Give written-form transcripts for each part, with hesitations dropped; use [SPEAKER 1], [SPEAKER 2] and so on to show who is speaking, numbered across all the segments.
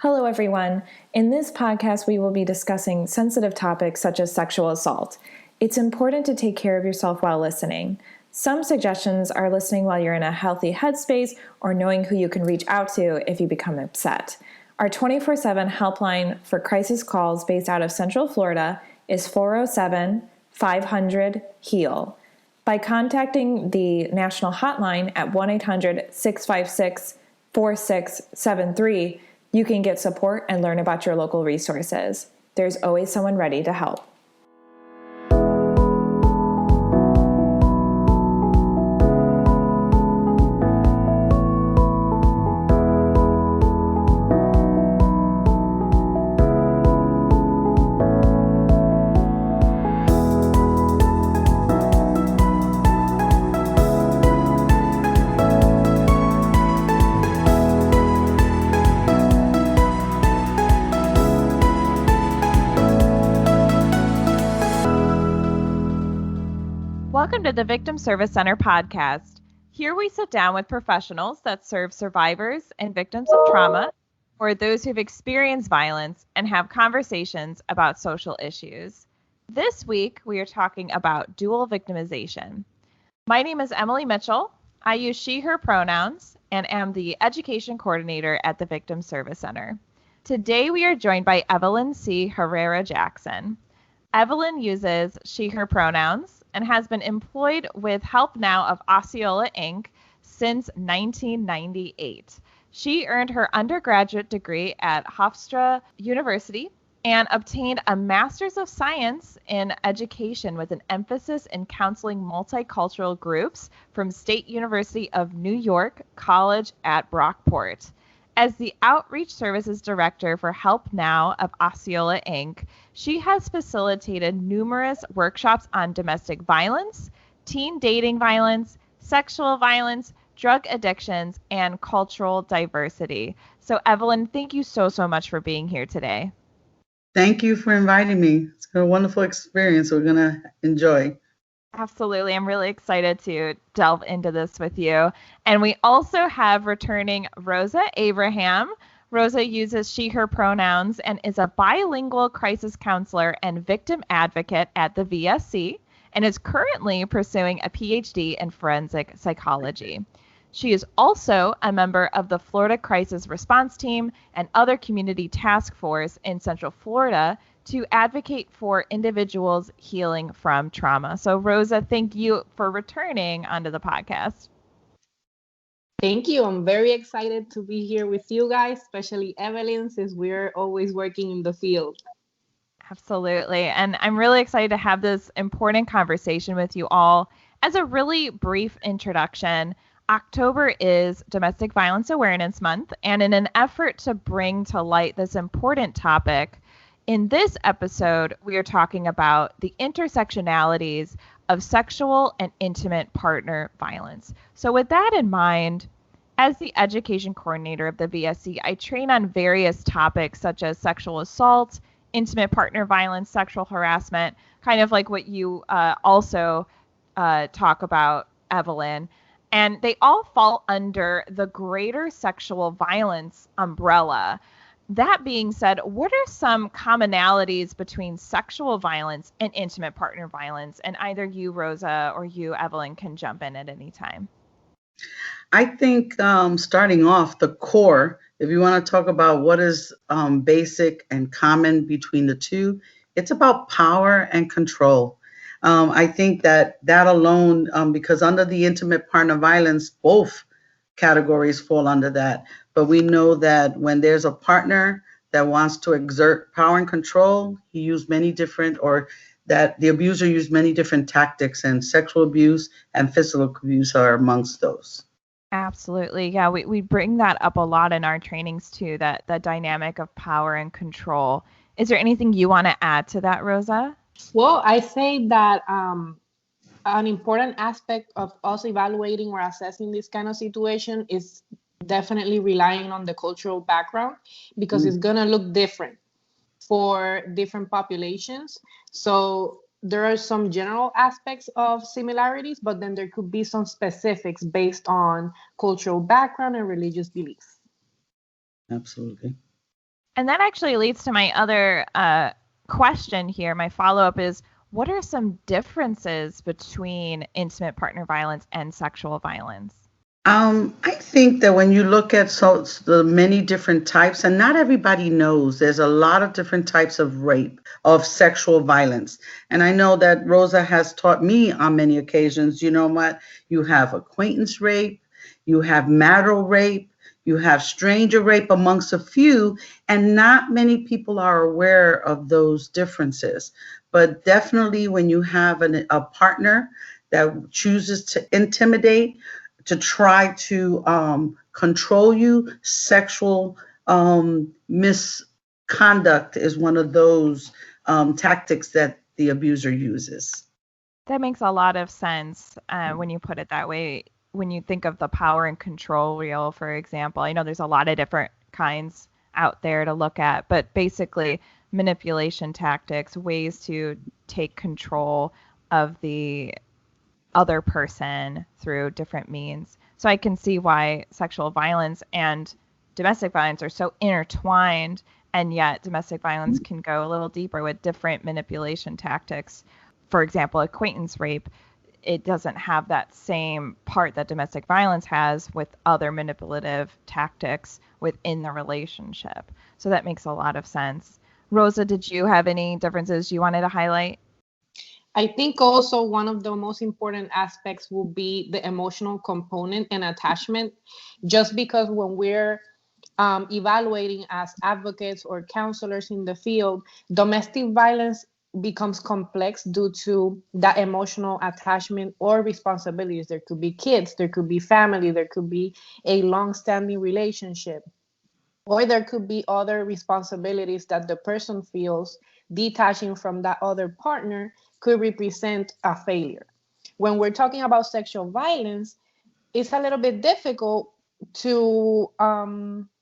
[SPEAKER 1] Hello, everyone. In this podcast, we will be discussing sensitive topics such as sexual assault. It's important to take care of yourself while listening. Some suggestions are listening while you're in a healthy headspace or knowing who you can reach out to if you become upset. Our 24/7 helpline for crisis calls based out of Central Florida is 407-500-HEAL. By contacting the national hotline at 1-800-656-4673, you can get support and learn about your local resources. There's always someone ready to help.
[SPEAKER 2] Welcome to the Victim Service Center podcast. Here we sit down with professionals that serve survivors and victims of trauma or those who've experienced violence and have conversations about social issues. This week, we are talking about dual victimization. My name is Emilie Mitchell. I use she, her pronouns and am the education coordinator at the Victim Service Center. Today, we are joined by Evelyn C. Herrera-Jackson. Evelyn uses she, her pronouns and has been employed with Help Now of Osceola, Inc. since 1998. She earned her undergraduate degree at Hofstra University and obtained a Master's of Science in Education with an emphasis in counseling multicultural groups from State University of New York College at Brockport. As the Outreach Services Director for Help Now of Osceola, Inc., she has facilitated numerous workshops on domestic violence, teen dating violence, sexual violence, drug addictions, and cultural diversity. So, Evelyn, thank you so much for being here today.
[SPEAKER 3] Thank you for inviting me. It's been a wonderful experience we're going to enjoy.
[SPEAKER 2] Absolutely. I'm really excited to delve into this with you. And we also have returning Rosa Abraham. Rosa uses she, her pronouns and is a bilingual crisis counselor and victim advocate at the VSC and is currently pursuing a PhD in forensic psychology. She is also a member of the Florida Crisis Response Team and other community task force in Central Florida to advocate for individuals healing from trauma. So, Rosa, thank you for returning onto the podcast.
[SPEAKER 4] Thank you. I'm very excited to be here with you guys, especially Evelyn, since we're always working in the field.
[SPEAKER 2] Absolutely. And I'm really excited to have this important conversation with you all. As a really brief introduction, October is Domestic Violence Awareness Month, and in an effort to bring to light this important topic, in this episode, we are talking about the intersectionalities of sexual and intimate partner violence. So with that in mind, as the education coordinator of the VSC, I train on various topics such as sexual assault, intimate partner violence, sexual harassment, kind of like what you also talk about, Evelyn. And they all fall under the greater sexual violence umbrella. That being said, what are some commonalities between sexual violence and intimate partner violence? And either you, Rosa, or you, Evelyn, can jump in at any time.
[SPEAKER 3] I think starting off, the core, if you want to talk about what is basic and common between the two, it's about power and control. I think that alone, because under the intimate partner violence, both categories fall under that. But we know that when there's a partner that wants to exert power and control, he used many different, or that the abuser used many different tactics, and sexual abuse and physical abuse are amongst those.
[SPEAKER 2] Absolutely. Yeah, we bring that up a lot in our trainings too, that the dynamic of power and control. Is there anything you want to add to that, Rosa?
[SPEAKER 4] Well, I say that an important aspect of us evaluating or assessing this kind of situation is definitely relying on the cultural background, because it's going to look different for different populations. So there are some general aspects of similarities, but then there could be some specifics based on cultural background and religious beliefs.
[SPEAKER 3] Absolutely.
[SPEAKER 2] And that actually leads to my other question here. My follow-up is, what are some differences between intimate partner violence and sexual violence?
[SPEAKER 3] I think that when you look at the many different types, and not everybody knows, there's a lot of different types of rape, of sexual violence. And I know that Rosa has taught me on many occasions, you know what? You have acquaintance rape, you have marital rape, you have stranger rape, amongst a few, and not many people are aware of those differences. But definitely when you have a partner that chooses to intimidate, to try to control you, sexual misconduct is one of those tactics that the abuser uses.
[SPEAKER 2] That makes a lot of sense when you put it that way. When you think of the power and control reel, for example, I know there's a lot of different kinds out there to look at, but basically manipulation tactics, ways to take control of the other person through different means. So I can see why sexual violence and domestic violence are so intertwined, and yet domestic violence can go a little deeper with different manipulation tactics. For example, acquaintance rape, it doesn't have that same part that domestic violence has with other manipulative tactics within the relationship. So that makes a lot of sense. Rosa, did you have any differences you wanted to highlight?
[SPEAKER 4] I think also one of the most important aspects will be the emotional component and attachment, just because when we're evaluating as advocates or counselors in the field, domestic violence becomes complex due to that emotional attachment or responsibilities. There could be kids, there could be family, there could be a long-standing relationship, or there could be other responsibilities that the person feels detaching from that other partner could represent a failure. When we're talking about sexual violence, it's a little bit difficult to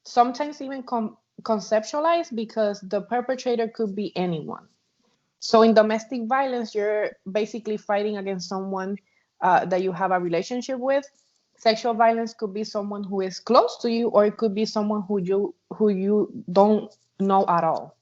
[SPEAKER 4] sometimes even conceptualize, because the perpetrator could be anyone. So in domestic violence, you're basically fighting against someone that you have a relationship with. Sexual violence could be someone who is close to you, or it could be someone who you don't know at all.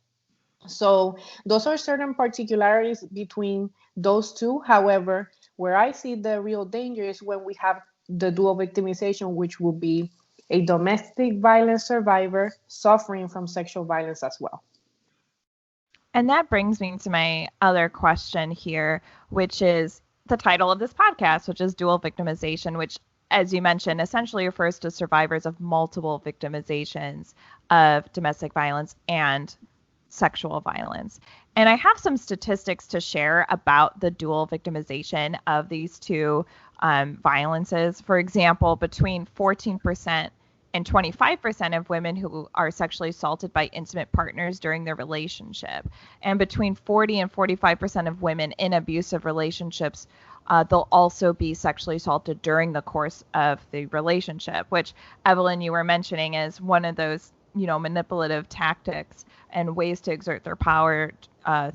[SPEAKER 4] So those are certain particularities between those two. However, where I see the real danger is when we have the dual victimization, which will be a domestic violence survivor suffering from sexual violence as well.
[SPEAKER 2] And that brings me to my other question here, which is the title of this podcast, which is Dual Victimization, which, as you mentioned, essentially refers to survivors of multiple victimizations of domestic violence and sexual violence. And I have some statistics to share about the dual victimization of these two violences. For example, between 14% and 25% of women who are sexually assaulted by intimate partners during their relationship, and between 40 and 45% of women in abusive relationships, they'll also be sexually assaulted during the course of the relationship, which, Evelyn, you were mentioning is one of those, manipulative tactics and ways to exert their power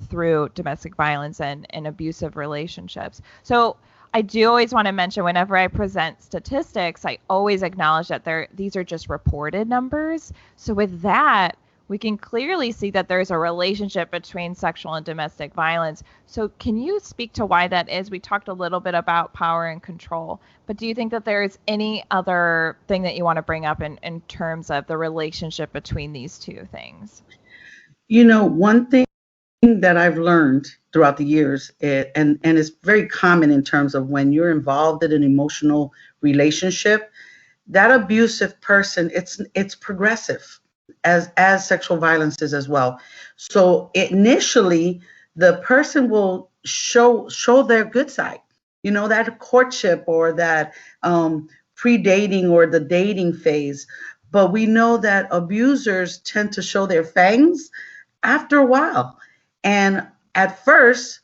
[SPEAKER 2] through domestic violence and abusive relationships. So I do always want to mention, whenever I present statistics, I always acknowledge that these are just reported numbers. So with that, we can clearly see that there's a relationship between sexual and domestic violence. So can you speak to why that is? We talked a little bit about power and control, but do you think that there's any other thing that you want to bring up in terms of the relationship between these two things?
[SPEAKER 3] One thing that I've learned throughout the years, and it's very common in terms of when you're involved in an emotional relationship, that abusive person, it's progressive as sexual violence is as well. So initially, the person will show their good side, that courtship or that pre-dating or the dating phase. But we know that abusers tend to show their fangs after a while. And at first,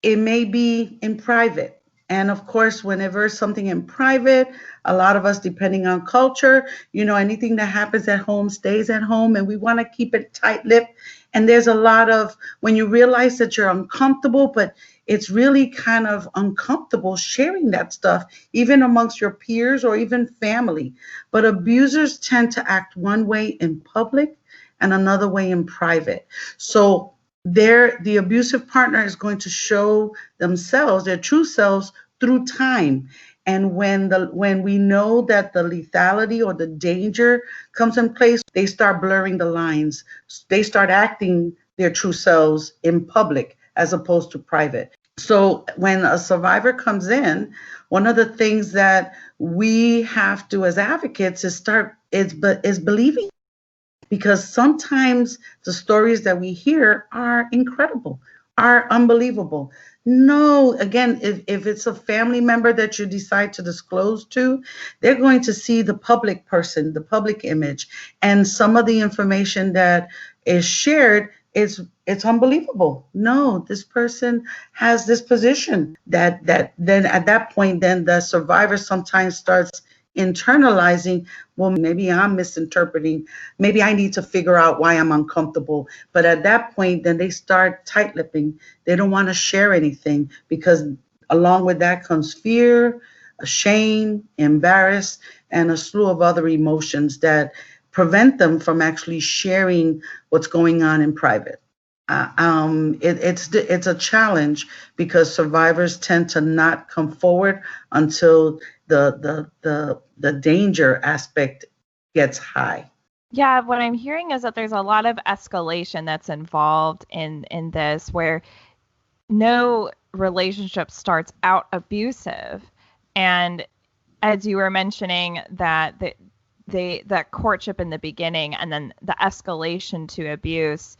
[SPEAKER 3] it may be in private. And of course, whenever something in private, a lot of us, depending on culture, anything that happens at home stays at home, and we want to keep it tight-lipped. And there's a lot of, when you realize that you're uncomfortable, but it's really kind of uncomfortable sharing that stuff, even amongst your peers or even family. But abusers tend to act one way in public and another way in private. So the abusive partner is going to show themselves, their true selves, through time. And when we know that the lethality or the danger comes in place, they start blurring the lines. They start acting their true selves in public as opposed to private. So when a survivor comes in, one of the things that we have to as advocates is believing, because sometimes the stories that we hear are incredible, are unbelievable. No, again, if it's a family member that you decide to disclose to, they're going to see the public person, the public image, and some of the information that is shared it's unbelievable. No, this person has this position that then at that point, then the survivor sometimes starts internalizing, well, maybe I'm misinterpreting, maybe I need to figure out why I'm uncomfortable. But at that point, then they start tight-lipping. They don't want to share anything, because along with that comes fear, shame, embarrassed, and a slew of other emotions that prevent them from actually sharing what's going on in private. It's a challenge, because survivors tend to not come forward until the danger aspect gets high.
[SPEAKER 2] Yeah, what I'm hearing is that there's a lot of escalation that's involved in this, where no relationship starts out abusive. And as you were mentioning, that that courtship in the beginning and then the escalation to abuse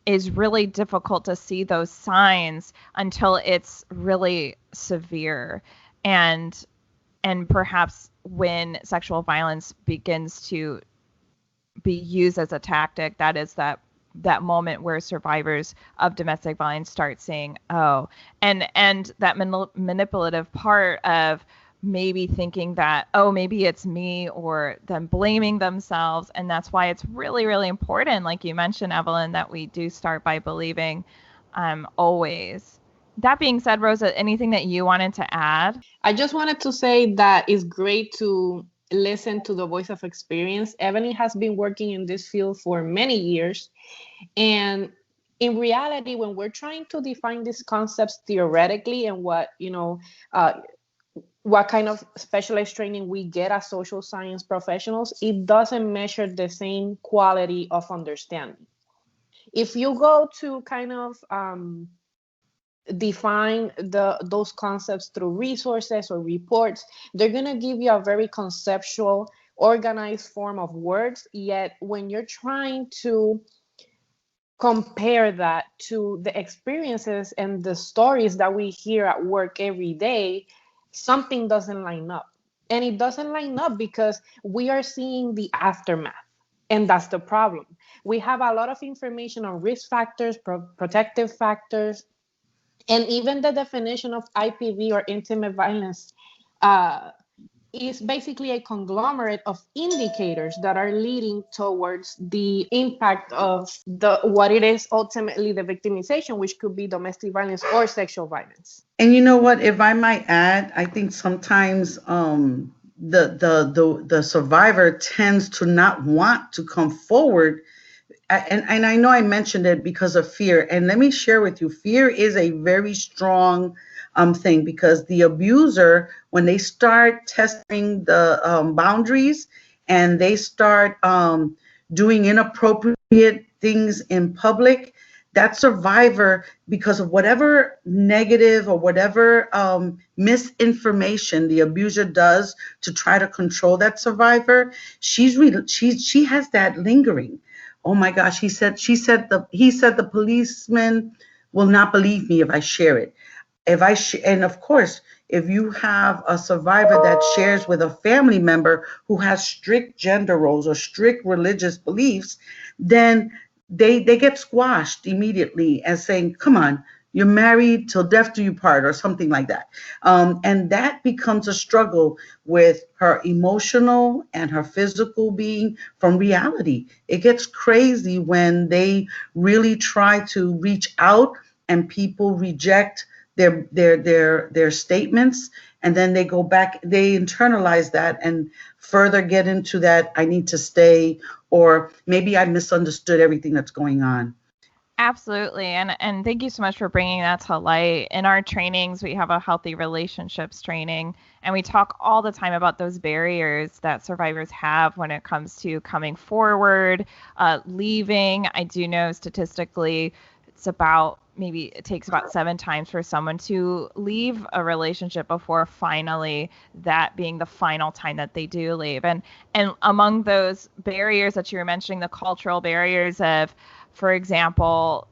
[SPEAKER 2] is really difficult to see those signs until it's really severe. And perhaps when sexual violence begins to be used as a tactic, that is that moment where survivors of domestic violence start saying, oh, and that manipulative part of maybe thinking that, oh, maybe it's me, or them blaming themselves. And that's why it's really, really important, like you mentioned, Evelyn, that we do start by believing always. That being said, Rosa, anything that you wanted to add?
[SPEAKER 4] I just wanted to say that it's great to listen to the voice of experience. Evelyn has been working in this field for many years. And in reality, when we're trying to define these concepts theoretically and what kind of specialized training we get as social science professionals, it doesn't measure the same quality of understanding. If you go to kind of define those concepts through resources or reports, they're going to give you a very conceptual, organized form of words. Yet when you're trying to compare that to the experiences and the stories that we hear at work every day, something doesn't line up. And it doesn't line up because we are seeing the aftermath. And that's the problem. We have a lot of information on risk factors, protective factors, and even the definition of IPV, or intimate violence, is basically a conglomerate of indicators that are leading towards the impact of what it is ultimately the victimization, which could be domestic violence or sexual violence.
[SPEAKER 3] And you know what, if I might add, I think sometimes the survivor tends to not want to come forward. And I know I mentioned it because of fear. And let me share with you, fear is a very strong thing, because the abuser, when they start testing the boundaries and they start doing inappropriate things in public, that survivor, because of whatever negative or whatever misinformation the abuser does to try to control that survivor, she has that lingering. Oh my gosh, he said the policeman will not believe me if I share it. And of course, if you have a survivor that shares with a family member who has strict gender roles or strict religious beliefs, then they get squashed immediately as saying, come on, you're married till death do you part, or something like that. And that becomes a struggle with her emotional and her physical being from reality. It gets crazy when they really try to reach out and people reject their statements, and then they go back, they internalize that and further get into that I need to stay, or maybe I misunderstood everything that's going on.
[SPEAKER 2] Absolutely. And thank you so much for bringing that to light. In our trainings, we have a healthy relationships training, and we talk all the time about those barriers that survivors have when it comes to coming forward, leaving. I do know statistically it takes about 7 times for someone to leave a relationship before finally that being the final time that they do leave. And among those barriers that you were mentioning, the cultural barriers of, for example,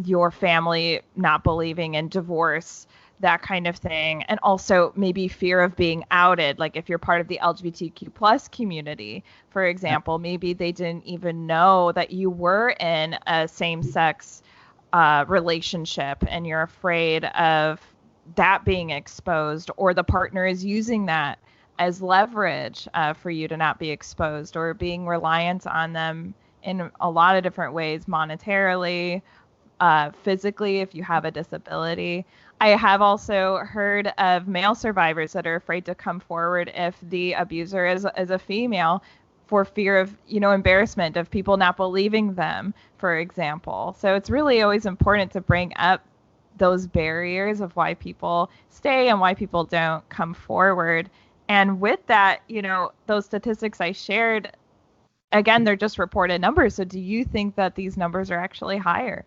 [SPEAKER 2] your family not believing in divorce, that kind of thing. And also maybe fear of being outed. Like if you're part of the LGBTQ plus community, for example, maybe they didn't even know that you were in a same-sex relationship, and you're afraid of that being exposed, or the partner is using that as leverage for you to not be exposed, or being reliant on them in a lot of different ways, monetarily, physically, if you have a disability. I have also heard of male survivors that are afraid to come forward if the abuser is a female, for fear of, embarrassment of people not believing them, for example. So it's really always important to bring up those barriers of why people stay and why people don't come forward. And with that, those statistics I shared, again, they're just reported numbers. So do you think that these numbers are actually higher?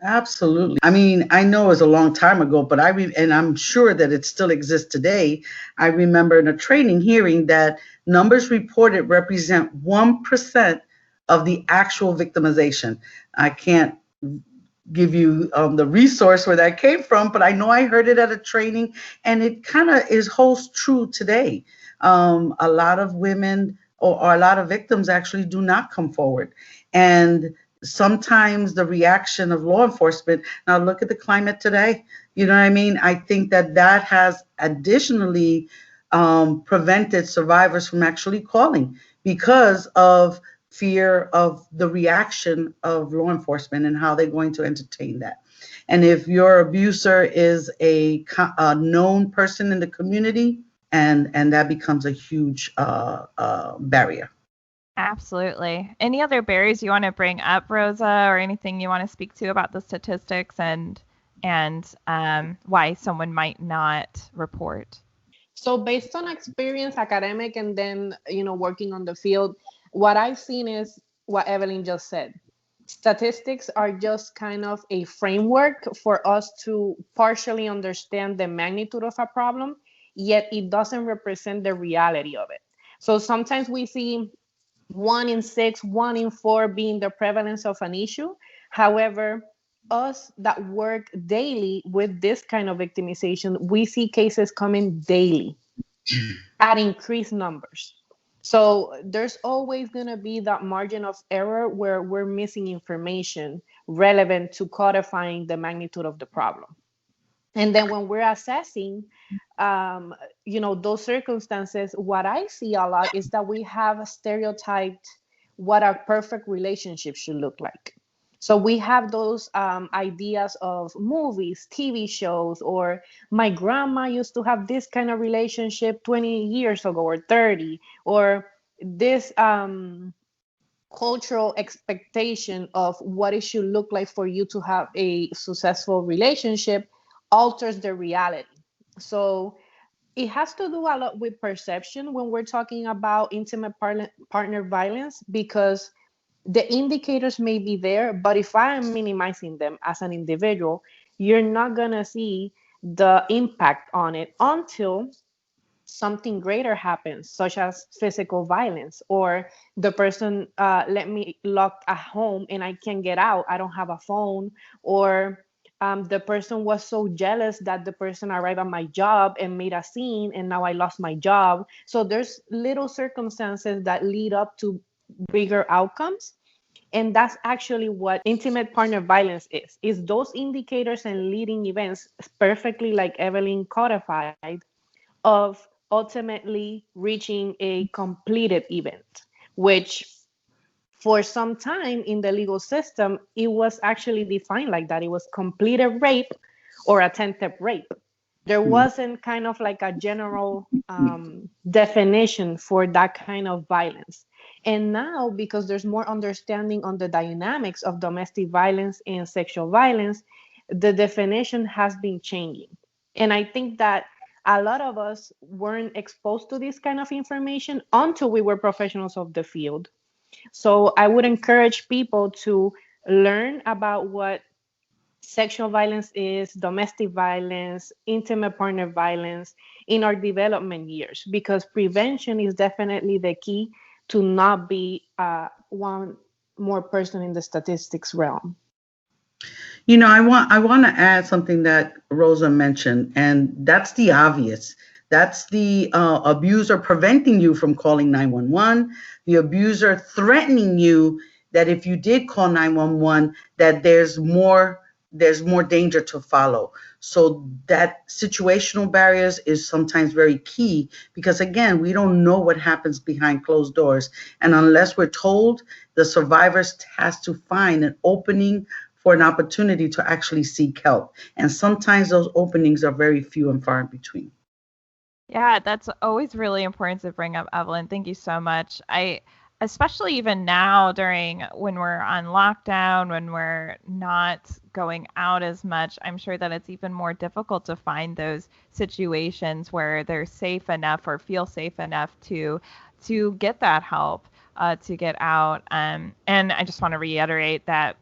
[SPEAKER 3] Absolutely. I mean, I know it was a long time ago, but and I'm sure that it still exists today. I remember in a training hearing that numbers reported represent 1% of the actual victimization. I can't give you the resource where that came from, but I know I heard it at a training, and it kind of holds true today. A lot of women or a lot of victims actually do not come forward. And sometimes the reaction of law enforcement, now look at the climate today, you know what I mean? I think that has additionally prevented survivors from actually calling because of fear of the reaction of law enforcement and how they're going to entertain that. And if your abuser is a known person in the community, and that becomes a huge barrier.
[SPEAKER 2] Absolutely. Any other barriers you want to bring up, Rosa, or anything you want to speak to about the statistics and why someone might not report?
[SPEAKER 4] So based on experience, academic, and then, working on the field, what I've seen is what Evelyn just said. Statistics are just kind of a framework for us to partially understand the magnitude of a problem, yet it doesn't represent the reality of it. So sometimes we see 1 in 6, 1 in 4 being the prevalence of an issue. However, us that work daily with this kind of victimization, we see cases coming daily at increased numbers. So there's always going to be that margin of error where we're missing information relevant to codifying the magnitude of the problem. And then when we're assessing, those circumstances, what I see a lot is that we have stereotyped what a perfect relationship should look like. So we have those ideas of movies, TV shows, or my grandma used to have this kind of relationship 20 years ago or 30, or this cultural expectation of what it should look like for you to have a successful relationship alters the reality. So it has to do a lot with perception when we're talking about intimate partner violence, because the indicators may be there, but if I am minimizing them as an individual, you're not going to see the impact on it until something greater happens, such as physical violence, or the person let me locked at home and I can't get out, I don't have a phone, or the person was so jealous that the person arrived at my job and made a scene and now I lost my job. So there's little circumstances that lead up to bigger outcomes. And that's actually what intimate partner violence is those indicators and leading events, perfectly like Evelyn codified, of ultimately reaching a completed event, which for some time in the legal system, it was actually defined like that. It was completed rape or attempted rape. There wasn't kind of like a general definition for that kind of violence. And now, because there's more understanding on the dynamics of domestic violence and sexual violence, the definition has been changing. And I think that a lot of us weren't exposed to this kind of information until we were professionals of the field. So I would encourage people to learn about what sexual violence is, domestic violence, intimate partner violence in our development years, because prevention is definitely the key to not be one more person in the statistics realm.
[SPEAKER 3] I want to add something that Rosa mentioned, and that's the obvious. That's the abuser preventing you from calling 911, the abuser threatening you that if you did call 911, that there's more danger to follow. So that situational barriers is sometimes very key, because again, we don't know what happens behind closed doors. And unless we're told, the survivors has to find an opening for an opportunity to actually seek help. And sometimes those openings are very few and far in between.
[SPEAKER 2] Yeah, that's always really important to bring up, Evelyn. Thank you so much. Especially even now when we're on lockdown, when we're not going out as much, I'm sure that it's even more difficult to find those situations where they're safe enough or feel safe enough to get that help, to get out. And I just want to reiterate that,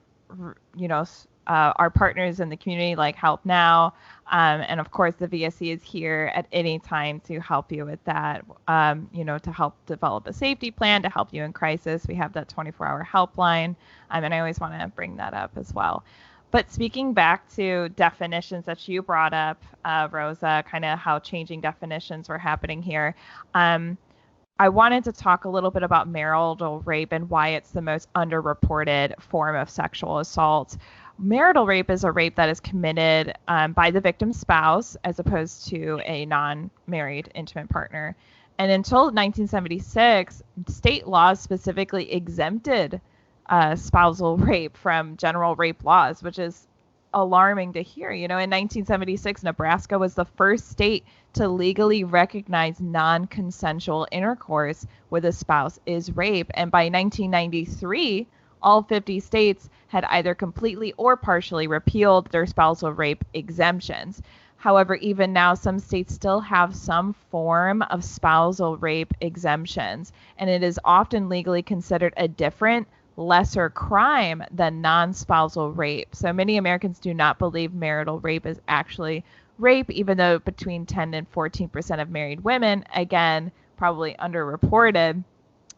[SPEAKER 2] our partners in the community like Help Now, and of course the VSC is here at any time to help you with that, to help develop a safety plan, to help you in crisis. We have that 24-hour helpline, and I always want to bring that up as well. But speaking back to definitions that you brought up, Rosa, kind of how changing definitions were happening here, I wanted to talk a little bit about marital rape and why it's the most underreported form of sexual assault. Marital rape is a rape that is committed by the victim's spouse as opposed to a non-married intimate partner. And until 1976, state laws specifically exempted spousal rape from general rape laws, which is alarming to hear. In 1976, Nebraska was the first state to legally recognize non-consensual intercourse with a spouse is rape. And by 1993, all 50 states had either completely or partially repealed their spousal rape exemptions. However, even now, some states still have some form of spousal rape exemptions, and it is often legally considered a different, lesser crime than non-spousal rape. So many Americans do not believe marital rape is actually rape, even though between 10 and 14% of married women, again, probably underreported,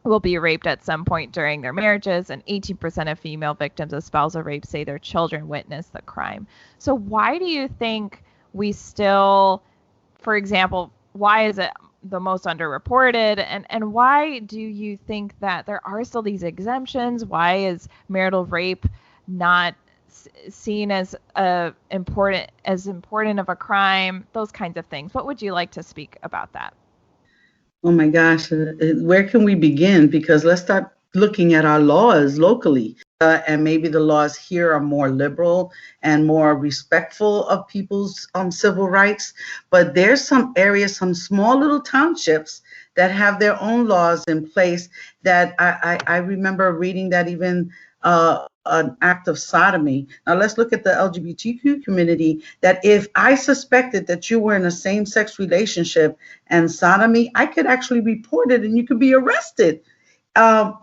[SPEAKER 2] will be raped at some point during their marriages, and 18% of female victims of spousal rape say their children witnessed the crime. So why do you think we still, for example, why is it the most underreported, and why do you think that there are still these exemptions? Why is marital rape not seen as important of a crime? Those kinds of things. What would you like to speak about that?
[SPEAKER 3] Oh my gosh, where can we begin? Because let's start looking at our laws locally. And maybe the laws here are more liberal and more respectful of people's civil rights. But there's some areas, some small little townships that have their own laws in place that I remember reading that even an act of sodomy. Now let's look at the LGBTQ community, that if I suspected that you were in a same-sex relationship and sodomy, I could actually report it and you could be arrested.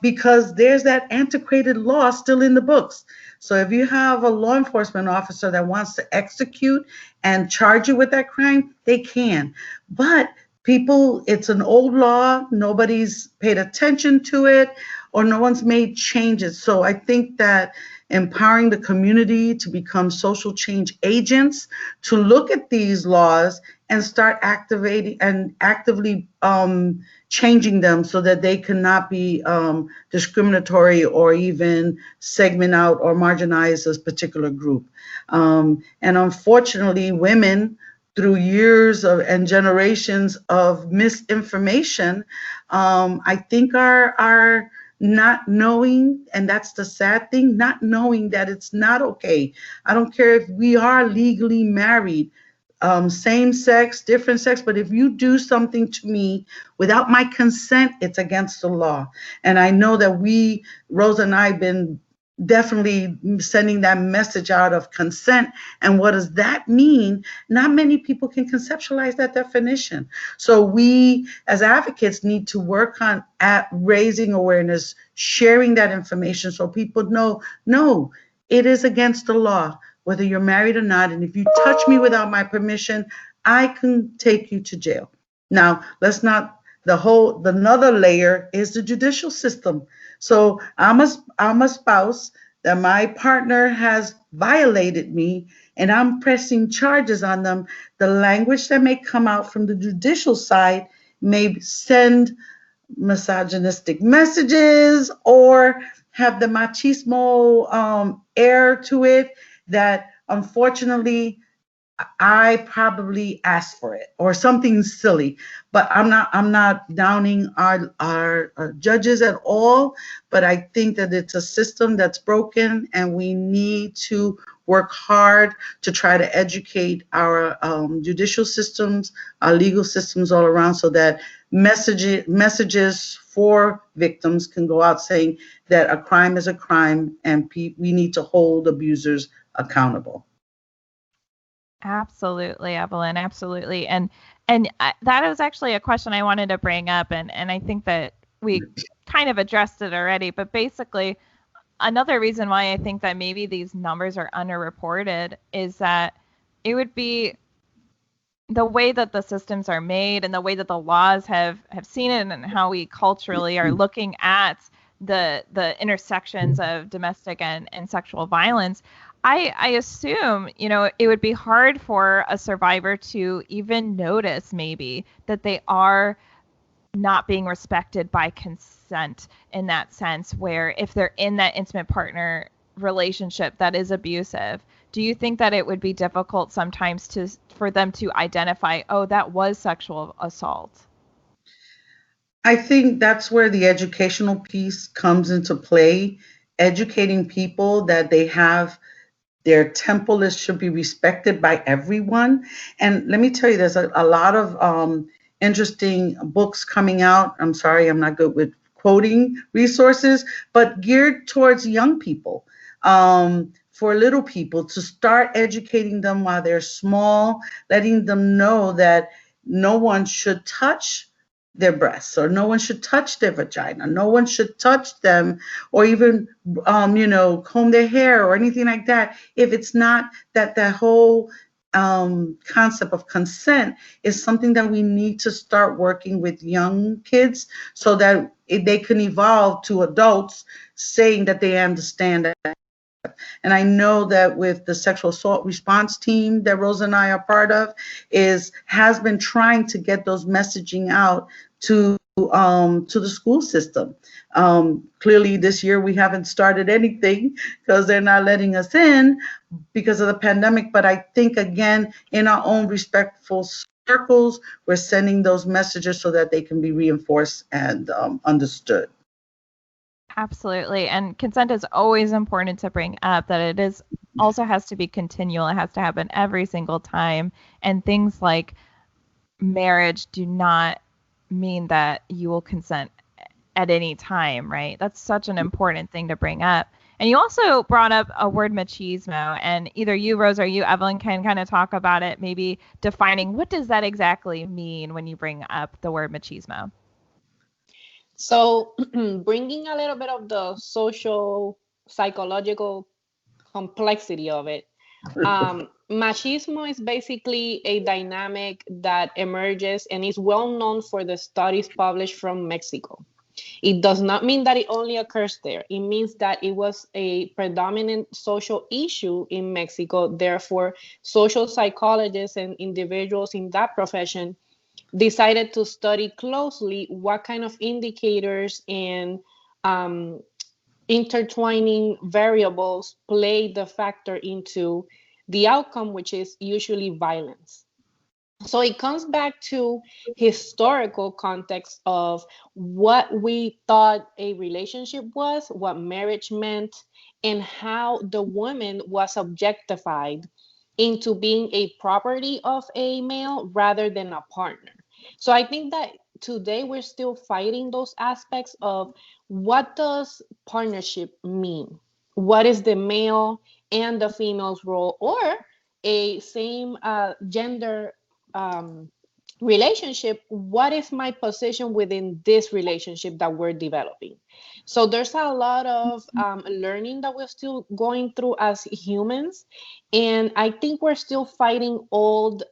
[SPEAKER 3] Because there's that antiquated law still in the books. So if you have a law enforcement officer that wants to execute and charge you with that crime, they can. But people, it's an old law, nobody's paid attention to it, or no one's made changes. So I think that empowering the community to become social change agents, to look at these laws and start activating and actively changing them so that they cannot be discriminatory or even segment out or marginalize this particular group. And unfortunately, women, through years of and generations of misinformation, I think are not knowing, and that's the sad thing, not knowing that it's not okay. I don't care if we are legally married, same sex, different sex, but if you do something to me without my consent, it's against the law. And I know that Rosa and I have been definitely sending that message out of consent. And what does that mean? Not many people can conceptualize that definition. So we as advocates need to work on at raising awareness, sharing that information so people know, no, it is against the law, whether you're married or not. And if you touch me without my permission, I can take you to jail. Now, let's not, another layer is the judicial system. So I'm a spouse that my partner has violated me and I'm pressing charges on them. The language that may come out from the judicial side may send misogynistic messages or have the machismo air to it that unfortunately I probably asked for it or something silly. But I'm not downing our judges at all, but I think that it's a system that's broken and we need to work hard to try to educate our judicial systems, our legal systems all around, so that messages for victims can go out saying that a crime is a crime and we need to hold abusers accountable.
[SPEAKER 2] Absolutely, Evelyn, absolutely. And that was actually a question I wanted to bring up, and I think that we kind of addressed it already, but basically another reason why I think that maybe these numbers are underreported is that it would be the way that the systems are made and the way that the laws have seen it and how we culturally are looking at the intersections of domestic and sexual violence. I assume, it would be hard for a survivor to even notice maybe that they are not being respected by consent in that sense, where if they're in that intimate partner relationship that is abusive. Do you think that it would be difficult sometimes for them to identify, oh, that was sexual assault?
[SPEAKER 3] I think that's where the educational piece comes into play, educating people that their temple should be respected by everyone. And let me tell you, there's a lot of interesting books coming out. I'm sorry, I'm not good with quoting resources, but geared towards young people, for little people, to start educating them while they're small, letting them know that no one should touch their breasts, or no one should touch their vagina, no one should touch them, or even comb their hair or anything like that, if it's not that the whole concept of consent is something that we need to start working with young kids so that they can evolve to adults saying that they understand that. And I know that with the sexual assault response team that Rosa and I are part of has been trying to get those messaging out to the school system. Clearly this year we haven't started anything because they're not letting us in because of the pandemic. But I think, again, in our own respectful circles, we're sending those messages so that they can be reinforced and understood.
[SPEAKER 2] Absolutely. And consent is always important to bring up, that it is also has to be continual. It has to happen every single time. And things like marriage do not mean that you will consent at any time, right? That's such an important thing to bring up. And you also brought up a word, machismo, and either you, Rose, or you, Evelyn, can kind of talk about it, maybe defining what does that exactly mean when you bring up the word machismo?
[SPEAKER 4] So bringing a little bit of the social, psychological complexity of it. Machismo is basically a dynamic that emerges and is well known for the studies published from Mexico. It does not mean that it only occurs there. It means that it was a predominant social issue in Mexico. Therefore, social psychologists and individuals in that profession decided to study closely what kind of indicators and intertwining variables play the factor into the outcome, which is usually violence. So it comes back to historical context of what we thought a relationship was, what marriage meant, and how the woman was objectified into being a property of a male rather than a partner. So I think that today we're still fighting those aspects of what does partnership mean? What is the male and the female's role, or a same gender um, relationship? What is my position within this relationship that we're developing? So there's a lot of learning that we're still going through as humans, and I think we're still fighting old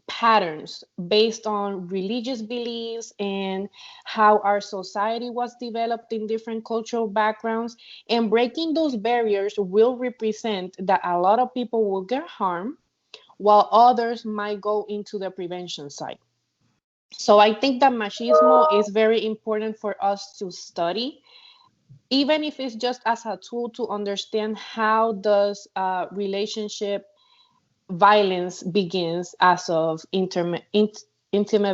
[SPEAKER 4] patterns based on religious beliefs and how our society was developed in different cultural backgrounds. And breaking those barriers will represent that a lot of people will get harmed while others might go into the prevention side. So I think that machismo is very important for us to study, even if it's just as a tool to understand how does relationship violence begins as of intimate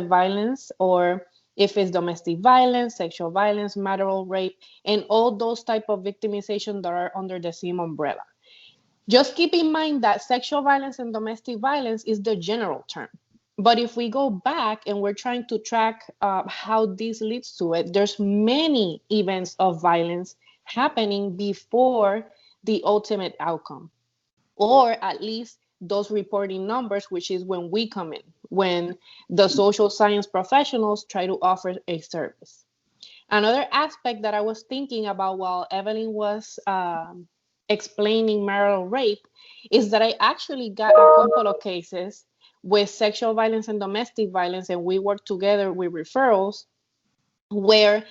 [SPEAKER 4] violence, or if it's domestic violence, sexual violence, marital rape, and all those type of victimization that are under the same umbrella. Just keep in mind that sexual violence and domestic violence is the general term. But if we go back and we're trying to track how this leads to it, there's many events of violence happening before the ultimate outcome, or at least those reporting numbers, which is when we come in, when the social science professionals try to offer a service. Another aspect that I was thinking about while Evelyn was explaining marital rape is that I actually got a couple of cases with sexual violence and domestic violence, and we work together with referrals where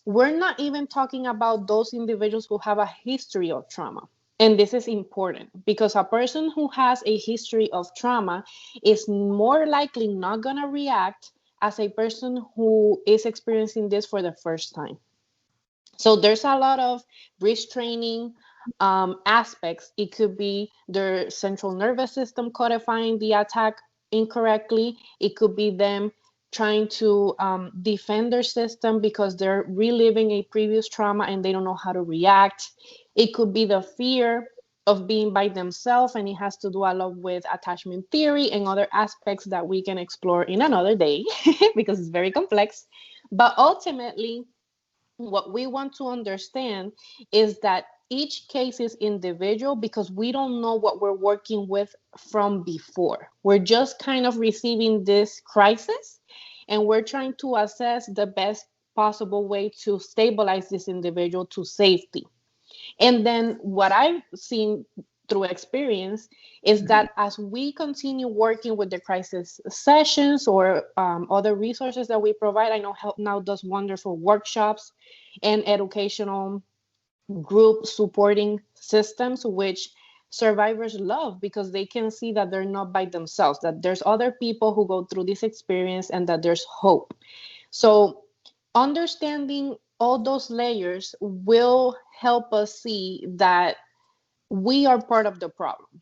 [SPEAKER 4] we're not even talking about those individuals who have a history of trauma. And this is important because a person who has a history of trauma is more likely not going to react as a person who is experiencing this for the first time. So there's a lot of restraining aspects. It could be their central nervous system codifying the attack incorrectly. It could be them trying to defend their system because they're reliving a previous trauma and they don't know how to react. It could be the fear of being by themselves, and it has to do a lot with attachment theory and other aspects that we can explore in another day because it's very complex. But ultimately, what we want to understand is that each case is individual because we don't know what we're working with from before. We're just kind of receiving this crisis and we're trying to assess the best possible way to stabilize this individual to safety. And then what I've seen through experience is that as we continue working with the crisis sessions or other resources that we provide, I know Help Now does wonderful workshops and educational group supporting systems, which survivors love because they can see that they're not by themselves, that there's other people who go through this experience and that there's hope. So understanding all those layers will help us see that we are part of the problem.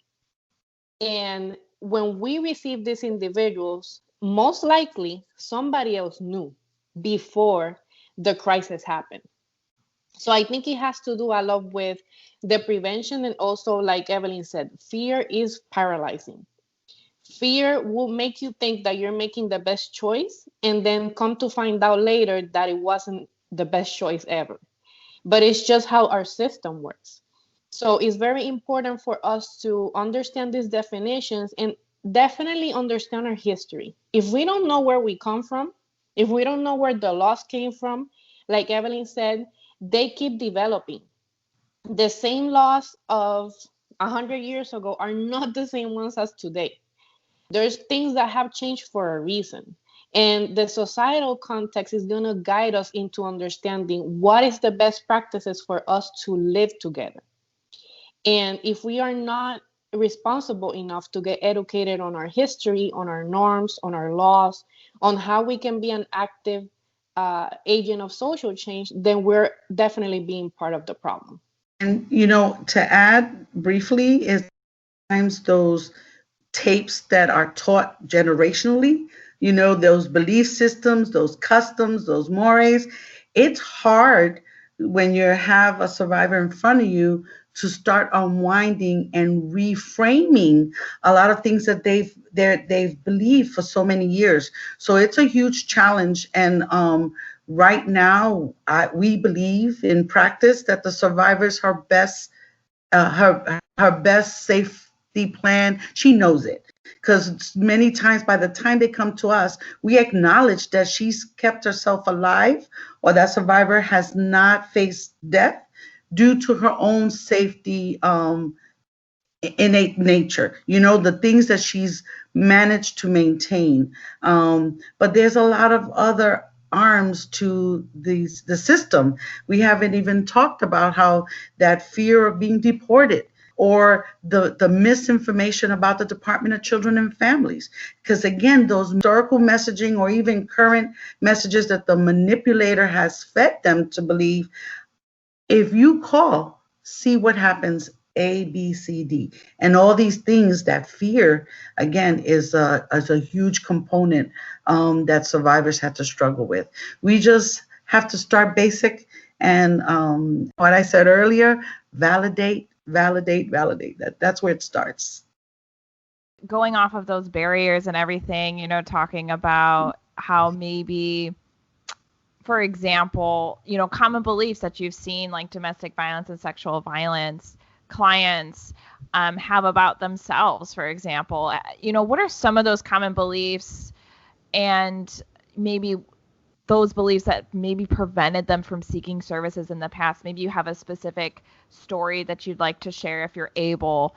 [SPEAKER 4] And when we receive these individuals, most likely somebody else knew before the crisis happened. So I think it has to do a lot with the prevention, and also, like Evelyn said, fear is paralyzing. Fear will make you think that you're making the best choice and then come to find out later that it wasn't the best choice ever. But it's just how our system works. So it's very important for us to understand these definitions and definitely understand our history. If we don't know where we come from, if we don't know where the laws came from, like Evelyn said, they keep developing. The same laws of 100 years ago are not the same ones as today. There's things that have changed for a reason. And the societal context is going to guide us into understanding what is the best practices for us to live together. And if we are not responsible enough to get educated on our history, on our norms, on our laws, on how we can be an active agent of social change, then we're definitely being part of the problem.
[SPEAKER 3] And, to add briefly is sometimes those tapes that are taught generationally, those belief systems, those customs, those mores. It's hard when you have a survivor in front of you to start unwinding and reframing a lot of things that they've believed for so many years. So it's a huge challenge. And right now, we believe in practice that the survivors, her best safety plan, she knows it. Because many times by the time they come to us, we acknowledge that she's kept herself alive, or that survivor has not faced death due to her own safety innate nature, the things that she's managed to maintain. But there's a lot of other arms to the system. We haven't even talked about how that fear of being deported, or the misinformation about the Department of Children and Families. Because again, those historical messaging or even current messages that the manipulator has fed them to believe, if you call, see what happens, A, B, C, D. And all these things, that fear, again, is a huge component that survivors have to struggle with. We just have to start basic. And what I said earlier, validate. That's where it starts.
[SPEAKER 2] Going off of those barriers and everything, talking about how maybe, for example, common beliefs that you've seen, like domestic violence and sexual violence clients have about themselves, for example. What are some of those common beliefs, and maybe those beliefs that maybe prevented them from seeking services in the past? Maybe you have a specific story that you'd like to share if you're able.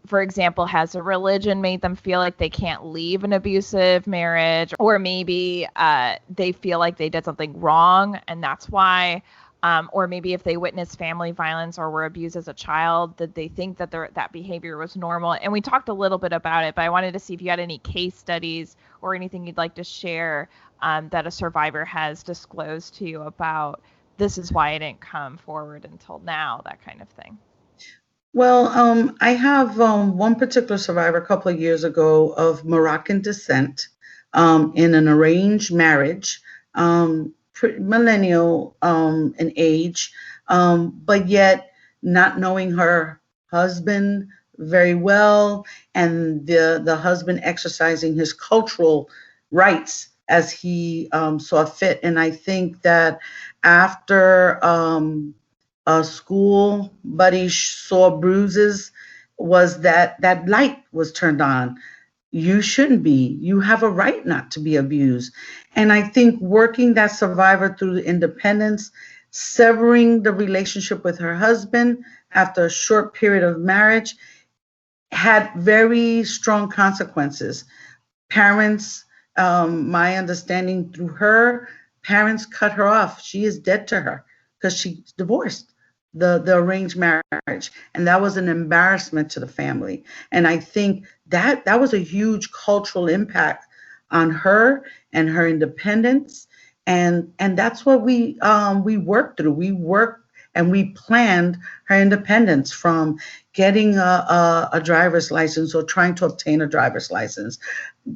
[SPEAKER 2] For example, has a religion made them feel like they can't leave an abusive marriage? Or maybe they feel like they did something wrong and that's why. Or maybe if they witnessed family violence or were abused as a child, did they think that that behavior was normal? And we talked a little bit about it, but I wanted to see if you had any case studies or anything you'd like to share that a survivor has disclosed to you about, this is why I didn't come forward until now, that kind of thing.
[SPEAKER 3] Well, I have one particular survivor a couple of years ago of Moroccan descent in an arranged marriage, millennial in age, but yet not knowing her husband very well, and the husband exercising his cultural rights as he saw fit. And I think that after a school buddy saw bruises, was that light was turned on. You shouldn't be. You have a right not to be abused. And I think working that survivor through the independence, severing the relationship with her husband after a short period of marriage, had very strong consequences. Parents, my understanding through her, parents cut her off. She is dead to her because she's divorced the arranged marriage. And that was an embarrassment to the family. And I think that was a huge cultural impact on her and her independence. And that's what we worked through. We worked and we planned her independence, from getting a driver's license or trying to obtain a driver's license,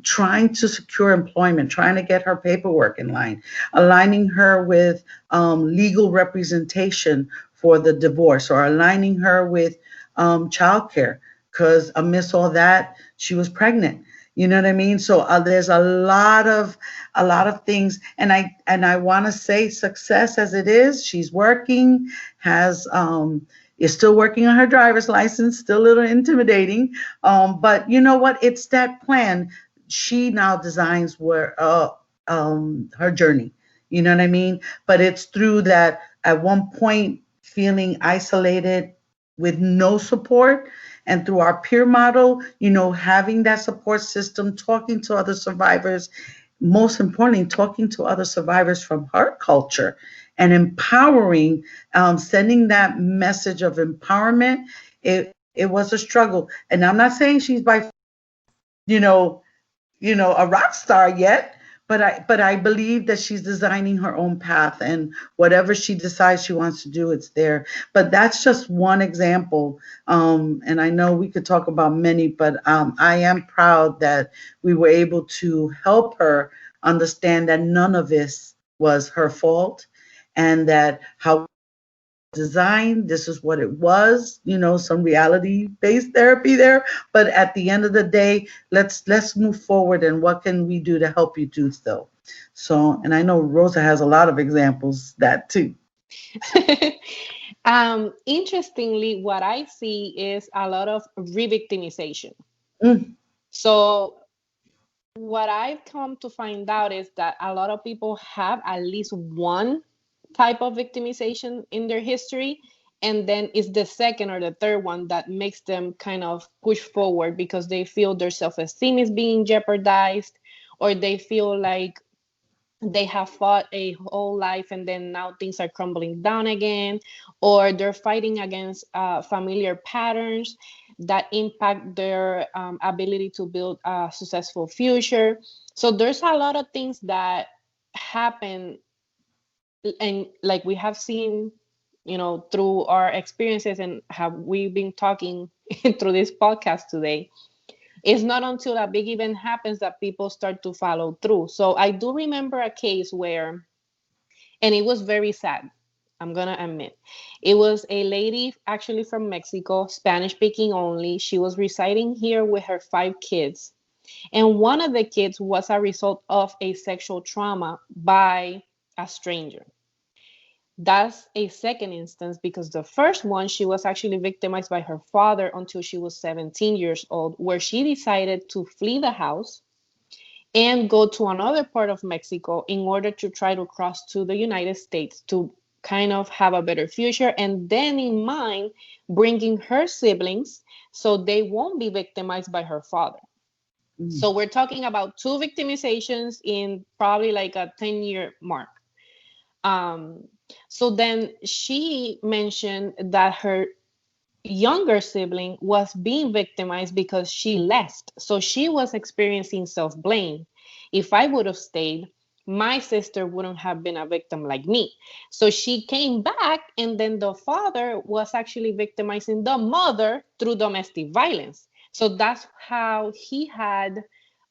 [SPEAKER 3] trying to secure employment, trying to get her paperwork in line, aligning her with legal representation for the divorce, or aligning her with childcare, because amidst all that, she was pregnant. You know what I mean? So there's a lot of things, and I want to say, success as it is, she's working, is still working on her driver's license, still a little intimidating, but you know what? It's that plan. She now designs where her journey. You know what I mean? But it's through that, at one point, feeling isolated with no support, and through our peer model, having that support system, talking to other survivors, most importantly, talking to other survivors from her culture, and empowering, sending that message of empowerment. It was a struggle. And I'm not saying she's by, a rock star yet, but I believe that she's designing her own path, and whatever she decides she wants to do, it's there. But that's just one example. And I know we could talk about many, but I am proud that we were able to help her understand that none of this was her fault, and that how design, this is what it was, some reality based therapy there, but at the end of the day, let's move forward, and what can we do to help you do so. And I know Rosa has a lot of examples that too.
[SPEAKER 4] Interestingly, what I see is a lot of re-victimization.
[SPEAKER 3] Mm,
[SPEAKER 4] So what I've come to find out is that a lot of people have at least one type of victimization in their history, and then it's the second or the third one that makes them kind of push forward because they feel their self-esteem is being jeopardized, or they feel like they have fought a whole life and then now things are crumbling down again, or they're fighting against familiar patterns that impact their ability to build a successful future. So there's a lot of things that happen, and like we have seen, through our experiences and have we been talking through this podcast today. It's not until a big event happens that people start to follow through. So I do remember a case where, and it was very sad, I'm going to admit. It was a lady actually from Mexico, Spanish speaking only. She was residing here with her 5 kids. And one of the kids was a result of a sexual trauma by a stranger. That's a second instance, because the first one, she was actually victimized by her father until she was 17 years old, where she decided to flee the house and go to another part of Mexico in order to try to cross to the United States to kind of have a better future, and then in mind bringing her siblings so they won't be victimized by her father. So we're talking about 2 victimizations in probably like a 10-year mark. So then she mentioned that her younger sibling was being victimized because she left. So she was experiencing self-blame. If I would have stayed, my sister wouldn't have been a victim like me. So she came back, and then the father was actually victimizing the mother through domestic violence. So that's how he had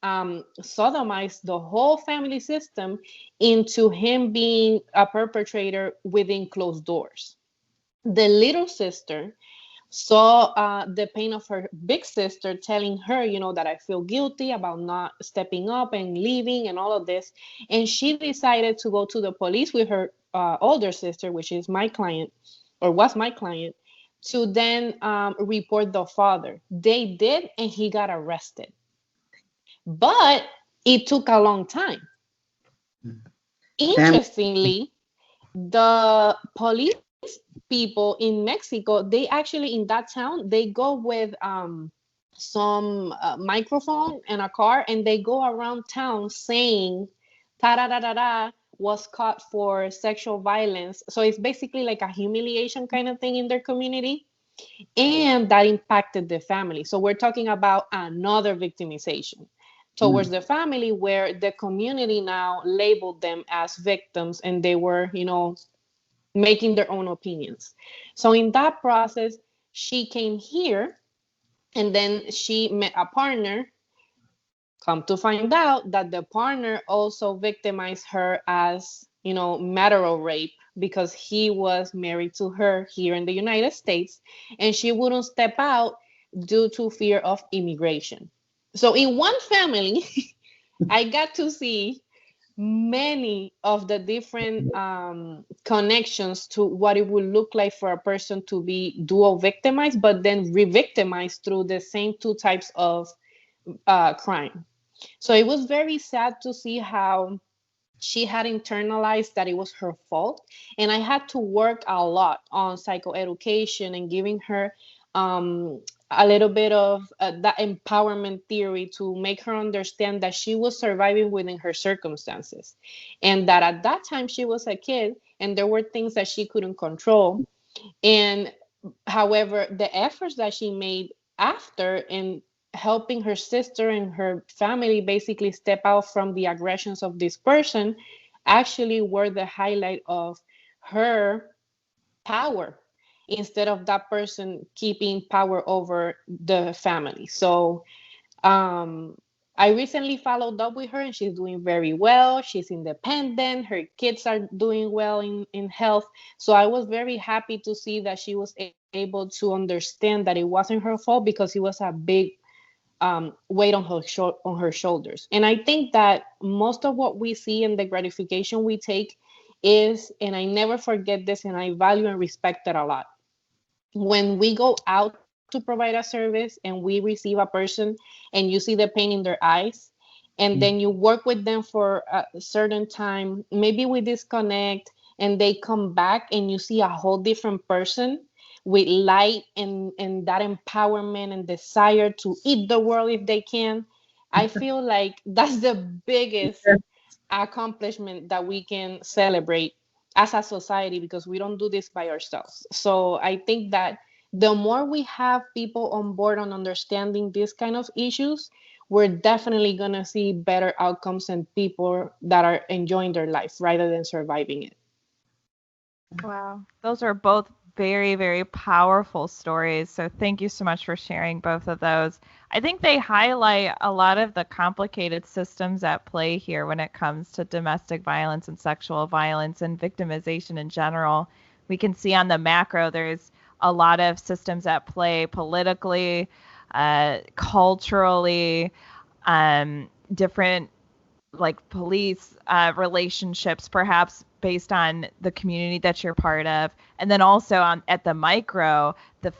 [SPEAKER 4] sodomized the whole family system into him being a perpetrator within closed doors. The little sister saw the pain of her big sister telling her, that I feel guilty about not stepping up and leaving and all of this. And she decided to go to the police with her older sister, which is my client, or was my client, to then report the father. They did, and he got arrested. But it took a long time. Interestingly, the police people in Mexico, they actually, in that town, they go with some microphone and a car, and they go around town saying ta-da-da-da-da was caught for sexual violence. So it's basically like a humiliation kind of thing in their community, and that impacted the family. So we're talking about another victimization towards the family, where the community now labeled them as victims, and they were, making their own opinions. So in that process, she came here, and then she met a partner. Come to find out that the partner also victimized her as, marital rape, because he was married to her here in the United States, and she wouldn't step out due to fear of immigration. So in one family, I got to see many of the different connections to what it would look like for a person to be dual victimized, but then re-victimized through the same 2 types of crime. So it was very sad to see how she had internalized that it was her fault. And I had to work a lot on psychoeducation and giving her a little bit of that empowerment theory to make her understand that she was surviving within her circumstances, and that at that time she was a kid and there were things that she couldn't control. And however, the efforts that she made after, and helping her sister and her family basically step out from the aggressions of this person actually were the highlight of her power, instead of that person keeping power over the family. So I recently followed up with her, and she's doing very well. She's independent. Her kids are doing well in health. So I was very happy to see that she was able to understand that it wasn't her fault, because it was a big weight on her shoulders. And I think that most of what we see and the gratification we take is, and I never forget this, and I value and respect that a lot. When we go out to provide a service and we receive a person and you see the pain in their eyes, and then you work with them for a certain time, maybe we disconnect and they come back and you see a whole different person with light and that empowerment and desire to eat the world if they can. I feel like that's the biggest accomplishment that we can celebrate as a society, because we don't do this by ourselves. So I think that the more we have people on board on understanding these kind of issues, we're definitely going to see better outcomes and people that are enjoying their life rather than surviving it.
[SPEAKER 2] Wow. Those are both very, very powerful stories. So thank you so much for sharing both of those. I think they highlight a lot of the complicated systems at play here when it comes to domestic violence and sexual violence and victimization in general. We can see on the macro, there's a lot of systems at play politically, culturally, different like police relationships, perhaps based on the community that you're part of, and then also at the micro, the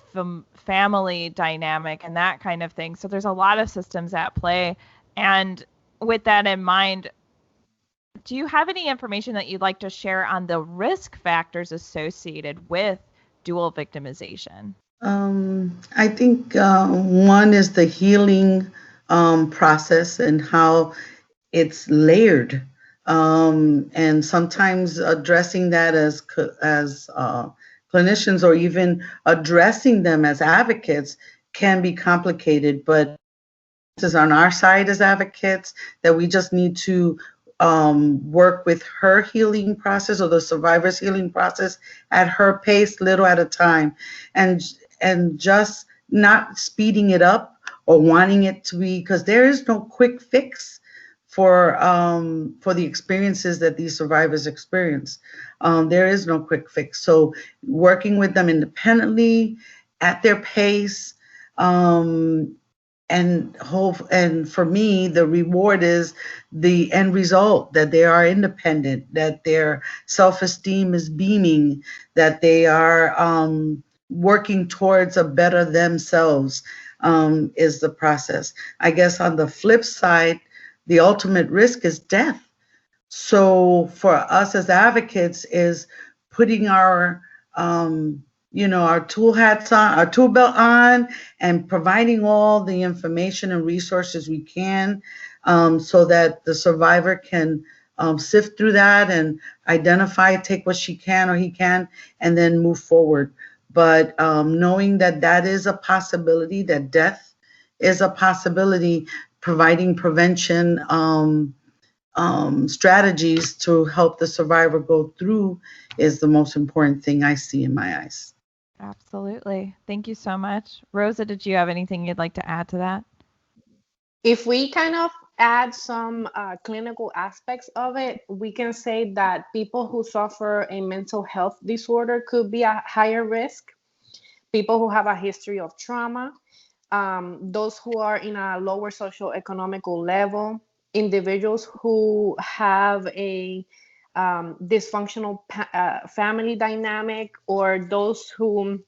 [SPEAKER 2] family dynamic and that kind of thing. So there's a lot of systems at play. And with that in mind, do you have any information that you'd like to share on the risk factors associated with dual victimization?
[SPEAKER 3] I think one is the healing process and how it's layered, and sometimes addressing that as clinicians, or even addressing them as advocates, can be complicated. But this is on our side as advocates, that we just need to work with her healing process, or the survivor's healing process, at her pace, little at a time, and just not speeding it up or wanting it to be, because there is no quick fix for the experiences that these survivors experience. There is no quick fix. So working with them independently at their pace, and for me, the reward is the end result, that they are independent, that their self-esteem is beaming, that they are working towards a better themselves, is the process. I guess on the flip side, the ultimate risk is death. So for us as advocates is putting our our tool hats on, our tool belt on, and providing all the information and resources we can, so that the survivor can sift through that and identify, take what she can or he can, and then move forward. But knowing that that is a possibility, that death is a possibility, providing prevention strategies to help the survivor go through is the most important thing I see in my eyes.
[SPEAKER 2] Absolutely. Thank you so much. Rosa, did you have anything you'd like to add to that?
[SPEAKER 4] If we kind of add some clinical aspects of it, we can say that people who suffer a mental health disorder could be at higher risk. People who have a history of trauma, those who are in a lower socioeconomical level, individuals who have a dysfunctional family dynamic, or those who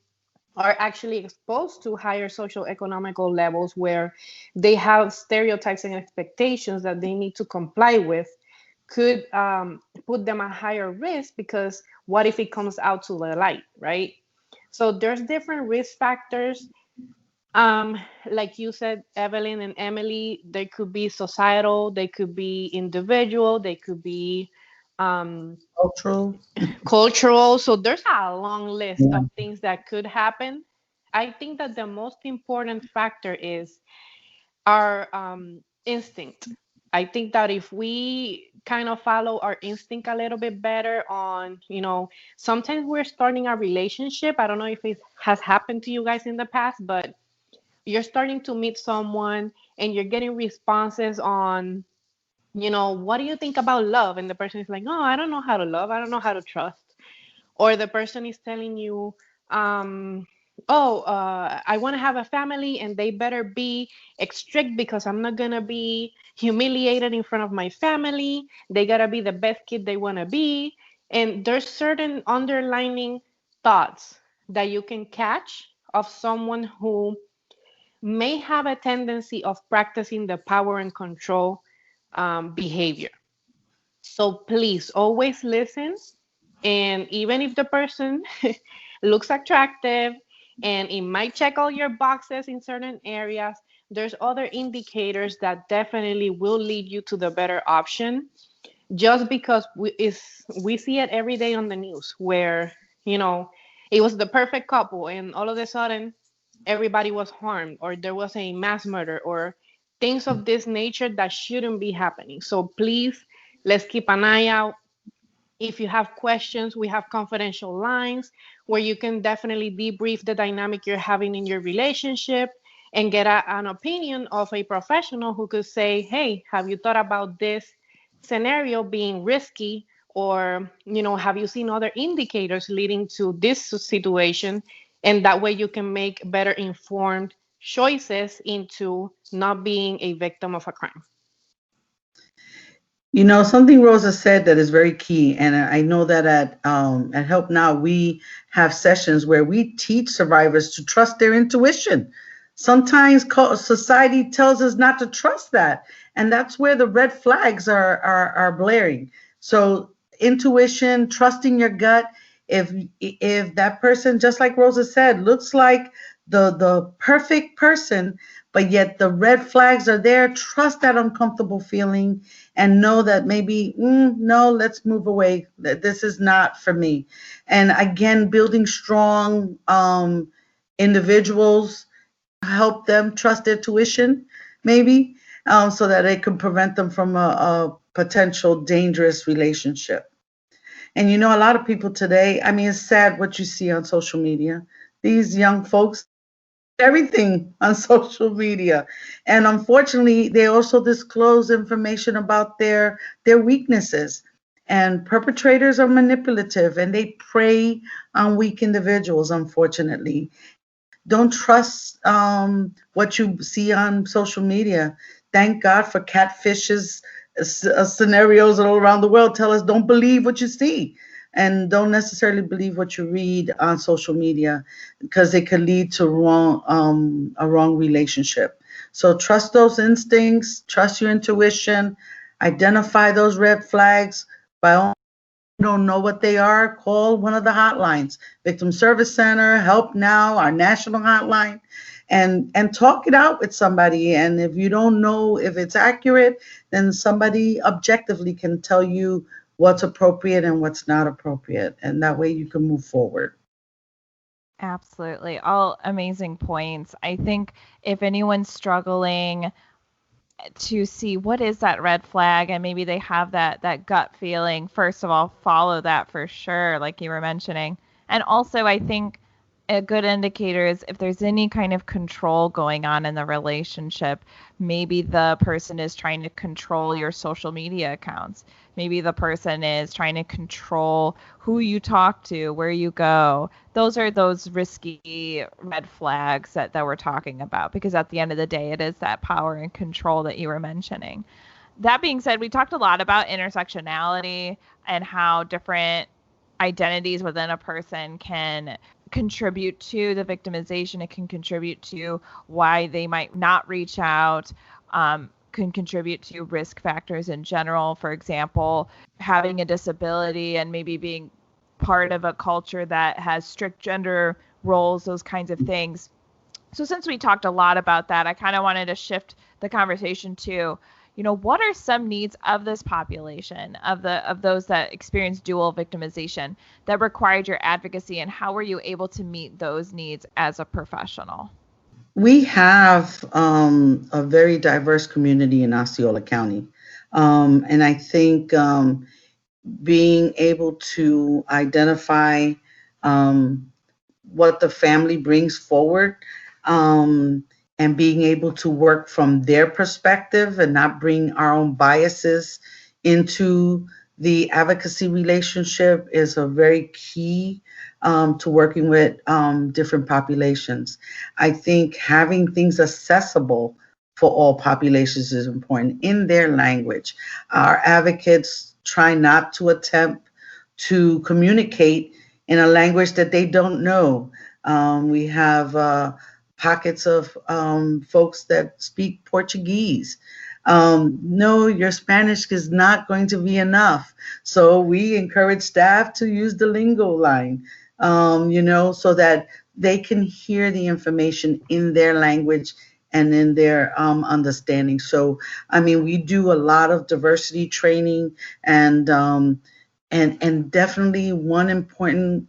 [SPEAKER 4] are actually exposed to higher socioeconomical levels where they have stereotypes and expectations that they need to comply with, could put them at higher risk, because what if it comes out to the light, right? So there's different risk factors. Like you said, Evelyn and Emilie, they could be societal, they could be individual, they could be cultural. So there's a long list of things that could happen. I think that the most important factor is our instinct. I think that if we kind of follow our instinct a little bit better on, sometimes we're starting a relationship. I don't know if it has happened to you guys in the past, but you're starting to meet someone and you're getting responses on, what do you think about love? And the person is like, oh, I don't know how to love. I don't know how to trust. Or the person is telling you, I want to have a family and they better be strict because I'm not going to be humiliated in front of my family. They got to be the best kid they want to be. And there's certain underlining thoughts that you can catch of someone who may have a tendency of practicing the power and control behavior. So please always listen. And even if the person looks attractive and it might check all your boxes in certain areas, there's other indicators that definitely will lead you to the better option. Just because we see it every day on the news where, it was the perfect couple and all of a sudden everybody was harmed or there was a mass murder or things of this nature that shouldn't be happening. So please, let's keep an eye out. If you have questions, we have confidential lines where you can definitely debrief the dynamic you're having in your relationship and get an opinion of a professional who could say, hey, have you thought about this scenario being risky? Or, have you seen other indicators leading to this situation? And that way you can make better informed choices into not being a victim of a crime.
[SPEAKER 3] Something Rosa said that is very key, and I know that at Help Now we have sessions where we teach survivors to trust their intuition. Sometimes society tells us not to trust that, and that's where the red flags are blaring. So intuition, trusting your gut. If that person, just like Rosa said, looks like the perfect person, but yet the red flags are there, trust that uncomfortable feeling and know that maybe, no, let's move away. This is not for me. And again, building strong individuals, help them trust their tuition, maybe, so that it can prevent them from a potential dangerous relationship. And a lot of people today, it's sad what you see on social media. These young folks, everything on social media, and unfortunately they also disclose information about their weaknesses, and perpetrators are manipulative and they prey on weak individuals. Unfortunately, don't trust what you see on social media. Thank God for catfishes. Scenarios all around the world tell us don't believe what you see and don't necessarily believe what you read on social media, because it could lead to a wrong relationship. So trust those instincts, trust your intuition, identify those red flags. By all, you don't know what they are, call one of the hotlines, Victim Service Center, Help Now, our national hotline, and talk it out with somebody. And if you don't know if it's accurate, then somebody objectively can tell you what's appropriate and what's not appropriate. And that way you can move forward.
[SPEAKER 2] Absolutely. All amazing points. I think if anyone's struggling to see what is that red flag and maybe they have that gut feeling, first of all, follow that for sure, like you were mentioning. And also, I think a good indicator is if there's any kind of control going on in the relationship. Maybe the person is trying to control your social media accounts. Maybe the person is trying to control who you talk to, where you go. Those are those risky red flags that we're talking about, because at the end of the day, it is that power and control that you were mentioning. That being said, we talked a lot about intersectionality and how different identities within a person can contribute to the victimization. It can contribute to why they might not reach out, can contribute to risk factors in general. For example, having a disability and maybe being part of a culture that has strict gender roles, those kinds of things. So since we talked a lot about that, I kind of wanted to shift the conversation to, what are some needs of this population, of those that experience dual victimization, that required your advocacy, and how were you able to meet those needs as a professional?
[SPEAKER 3] We have a very diverse community in Osceola County. And I think being able to identify what the family brings forward, um, and being able to work from their perspective and not bring our own biases into the advocacy relationship is a very key to working with different populations. I think having things accessible for all populations is important in their language. Our advocates try not to attempt to communicate in a language that they don't know. We have pockets of folks that speak Portuguese. No, your Spanish is not going to be enough. So we encourage staff to use the lingo line, so that they can hear the information in their language and in their understanding. So, I mean, we do a lot of diversity training, and definitely one important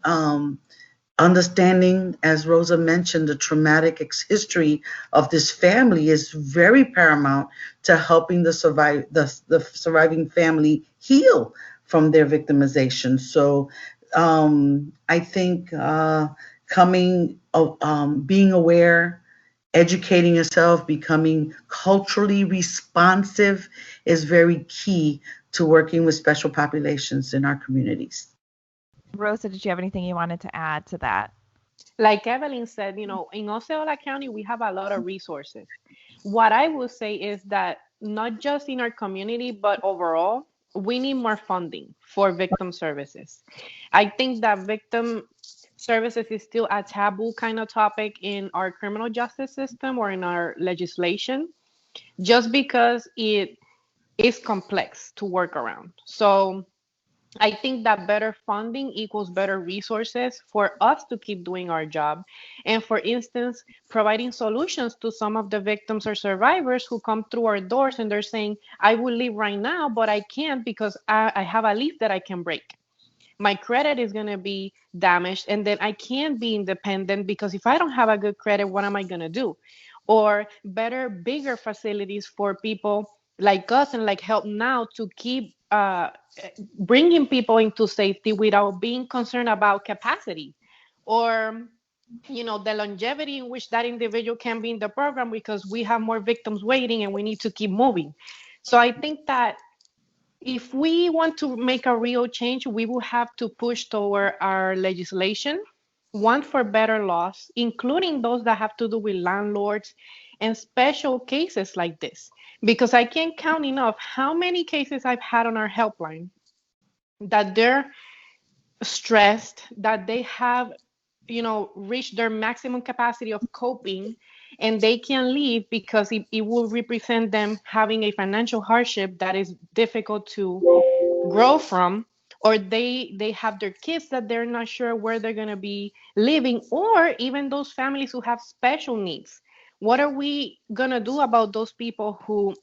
[SPEAKER 3] understanding, as Rosa mentioned, the traumatic history of this family is very paramount to helping the surviving family heal from their victimization. So I think being aware, educating yourself, becoming culturally responsive is very key to working with special populations in our communities.
[SPEAKER 2] Rosa, did you have anything you wanted to add to that?
[SPEAKER 4] Like Evelyn said, in Osceola County, we have a lot of resources. What I would say is that not just in our community, but overall, we need more funding for victim services. I think that victim services is still a taboo kind of topic in our criminal justice system or in our legislation, just because it is complex to work around. So I think that better funding equals better resources for us to keep doing our job. And for instance, providing solutions to some of the victims or survivors who come through our doors and they're saying, I will leave right now, but I can't because I have a lease that I can break. My credit is going to be damaged, and then I can't be independent because if I don't have a good credit, what am I going to do? Or better, bigger facilities for people like us and like Help Now to keep bringing people into safety without being concerned about capacity, or the longevity in which that individual can be in the program because we have more victims waiting and we need to keep moving. So I think that if we want to make a real change, we will have to push toward our legislation, one for better laws, including those that have to do with landlords and special cases like this. Because I can't count enough how many cases I've had on our helpline that they're stressed, that they have reached their maximum capacity of coping, and they can leave because it will represent them having a financial hardship that is difficult to grow from, or they have their kids that they're not sure where they're going to be living, or even those families who have special needs. What are we going to do about those people who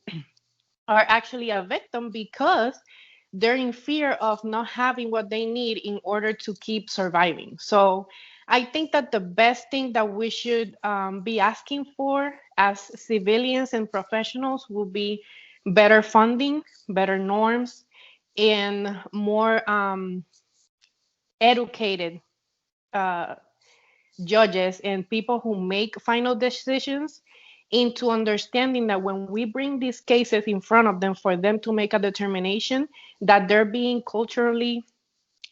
[SPEAKER 4] are actually a victim because they're in fear of not having what they need in order to keep surviving? So I think that the best thing that we should be asking for as civilians and professionals will be better funding, better norms, and more educated uh, judges and people who make final decisions into understanding that when we bring these cases in front of them for them to make a determination, that they're being culturally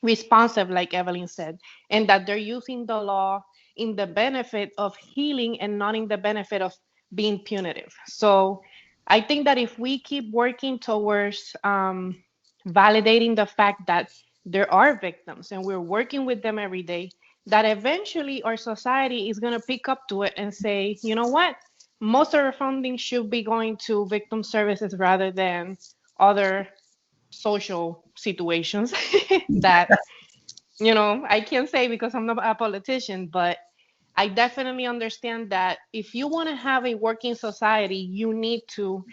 [SPEAKER 4] responsive, like Evelyn said, and that they're using the law in the benefit of healing and not in the benefit of being punitive. So I think that if we keep working towards validating the fact that there are victims and we're working with them every day, that eventually our society is going to pick up to it and say, you know what? Most of our funding should be going to victim services rather than other social situations that I can't say because I'm not a politician, but I definitely understand that if you want to have a working society, you need to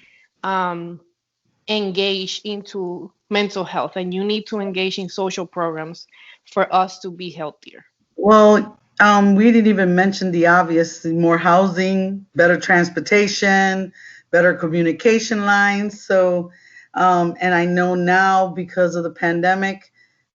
[SPEAKER 4] engage into mental health and you need to engage in social programs for us to be healthier.
[SPEAKER 3] Well, We didn't even mention the obvious: more housing, better transportation, better communication lines. So, and I know now because of the pandemic,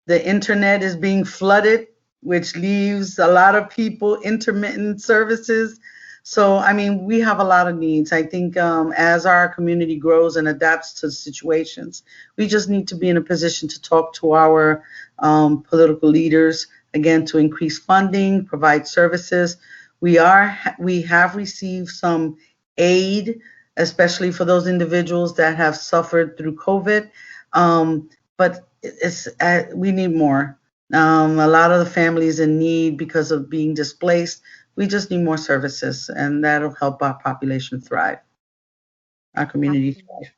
[SPEAKER 3] the internet is being flooded, which leaves a lot of people intermittent services. So, I mean, we have a lot of needs. I think as our community grows and adapts to situations, we just need to be in a position to talk to our political leaders, again, to increase funding, provide services. We have received some aid, especially for those individuals that have suffered through COVID. But we need more. A lot of the families in need because of being displaced. We just need more services, and that'll help our population thrive, our community thrive.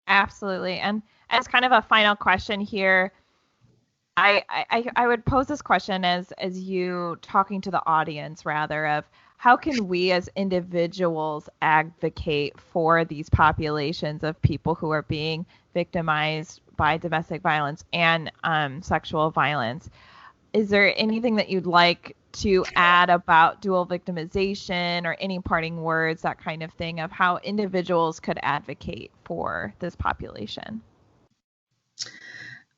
[SPEAKER 2] Absolutely. And as kind of a final question here, I would pose this question as you talking to the audience, rather, of how can we as individuals advocate for these populations of people who are being victimized by domestic violence and sexual violence? Is there anything that you'd like to add about dual victimization, or any parting words, that kind of thing, of how individuals could advocate for this population?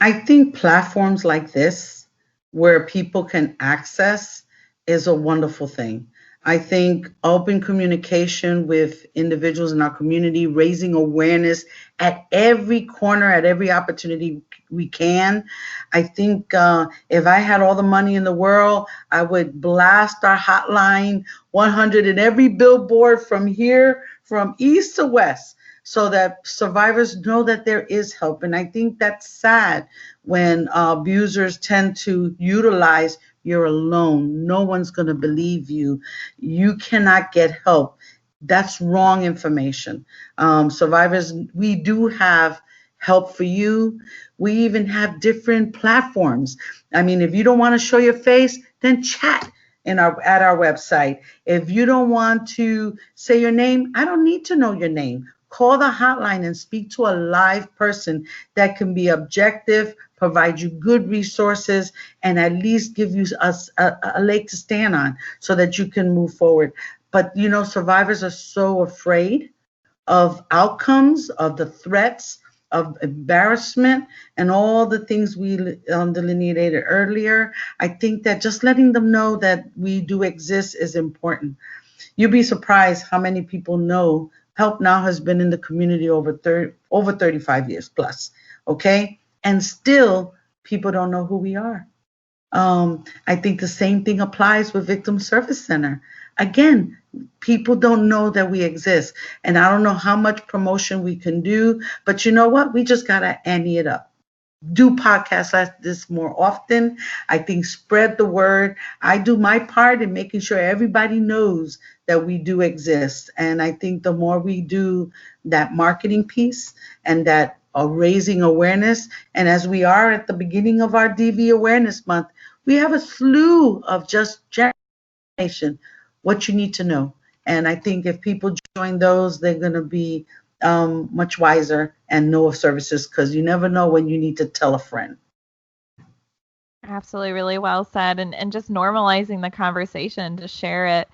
[SPEAKER 3] I think platforms like this, where people can access, is a wonderful thing. I think open communication with individuals in our community, raising awareness at every corner, at every opportunity we can. I think if I had all the money in the world, I would blast our hotline 100 in every billboard from here, from east to west, so that survivors know that there is help. And I think that's sad when abusers tend to utilize, you're alone, no one's going to believe you, you cannot get help. That's wrong information. Survivors, we do have help for you. We even have different platforms. I mean, if you don't want to show your face, then chat at our website. If you don't want to say your name, I don't need to know your name. Call the hotline and speak to a live person that can be objective, provide you good resources, and at least give you a leg to stand on so that you can move forward. But, you know, survivors are so afraid of outcomes, of the threats, of embarrassment, and all the things we delineated earlier. I think that just letting them know that we do exist is important. You'd be surprised how many people know Help Now has been in the community over 35 years plus, okay? And still, people don't know who we are. I think the same thing applies with Victim Service Center. Again, people don't know that we exist. And I don't know how much promotion we can do, but you know what? We just got to ante it up. Do podcasts like this more often. I think spread the word. I do my part in making sure everybody knows that we do exist. And I think the more we do that marketing piece and that raising awareness, and as we are at the beginning of our DV Awareness Month, we have a slew of just generation, what you need to know. And I think if people join those, they're going to be much wiser and know of services, because you never know when you need to tell a friend.
[SPEAKER 2] Absolutely, really well said. And just normalizing the conversation to share it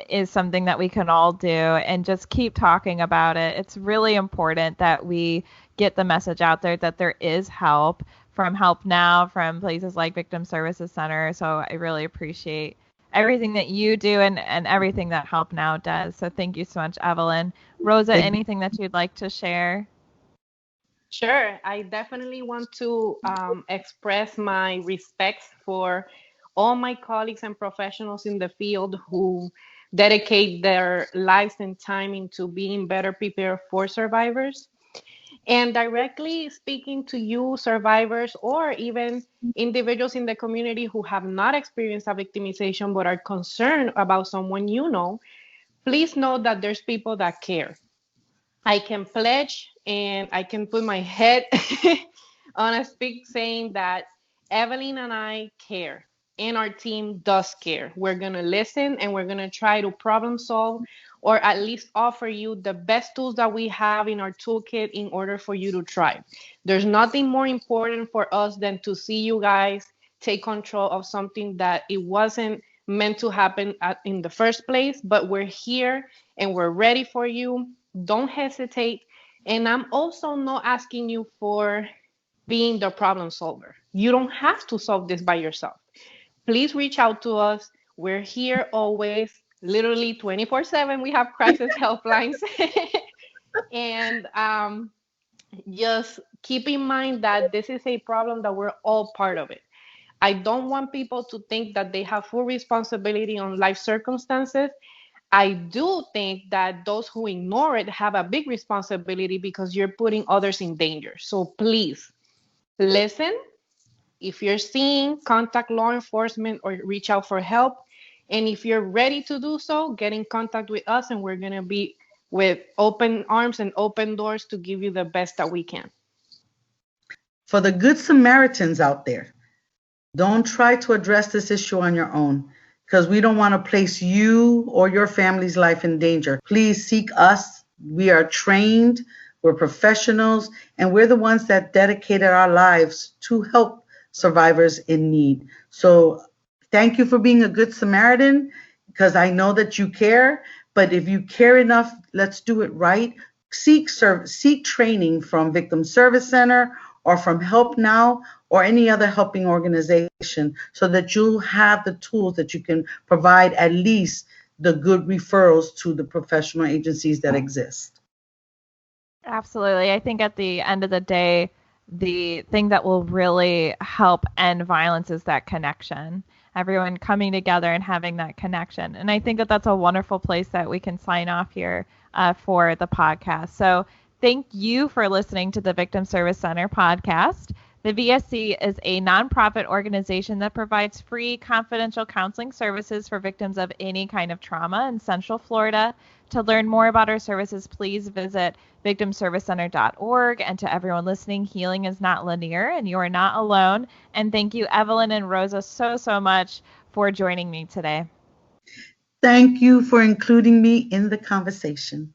[SPEAKER 2] is something that we can all do, and just keep talking about it. It's really important that we get the message out there that there is help, from Help Now, from places like Victim Services Center. So I really appreciate everything that you do and everything that Help Now does. So thank you so much, Evelyn. Rosa, anything that you'd like to share?
[SPEAKER 4] Sure. I definitely want to express my respect for all my colleagues and professionals in the field who dedicate their lives and time into being better prepared for survivors. And directly speaking to you, survivors, or even individuals in the community who have not experienced a victimization but are concerned about someone you know, please know that there's people that care. I can pledge and I can put my head on a stick saying that Evelyn and I care, and our team does care. We're going to listen, and we're going to try to problem solve, or at least offer you the best tools that we have in our toolkit in order for you to thrive. There's nothing more important for us than to see you guys take control of something that it wasn't meant to happen in the first place, but we're here and we're ready for you. Don't hesitate. And I'm also not asking you for being the problem solver. You don't have to solve this by yourself. Please reach out to us. We're here always, literally 24/7. We have crisis helplines. And just keep in mind that this is a problem that we're all part of it. I don't want people to think that they have full responsibility on life circumstances. I do think that those who ignore it have a big responsibility because you're putting others in danger. So please listen. If you're seeing, contact law enforcement or reach out for help. And if you're ready to do so, get in contact with us and we're going to be with open arms and open doors to give you the best that we can.
[SPEAKER 3] For the good Samaritans out there, don't try to address this issue on your own because we don't want to place you or your family's life in danger. Please seek us. We are trained, we're professionals, and we're the ones that dedicated our lives to help survivors in need. So thank you for being a good Samaritan because I know that you care. But if you care enough, let's do it right. Seek training from Victim Service Center or from Help Now or any other helping organization so that you'll have the tools that you can provide at least the good referrals to the professional agencies that exist.
[SPEAKER 2] Absolutely. I think at the end of the day, the thing that will really help end violence is that connection. Everyone coming together and having that connection. And I think that that's a wonderful place that we can sign off here for the podcast. So thank you for listening to the Victim Service Center podcast. The VSC is a nonprofit organization that provides free confidential counseling services for victims of any kind of trauma in Central Florida. To learn more about our services, please visit victimservicecenter.org. And to everyone listening, healing is not linear and you are not alone. And thank you, Evelyn and Rosa, so much for joining me today.
[SPEAKER 3] Thank you for including me in the conversation.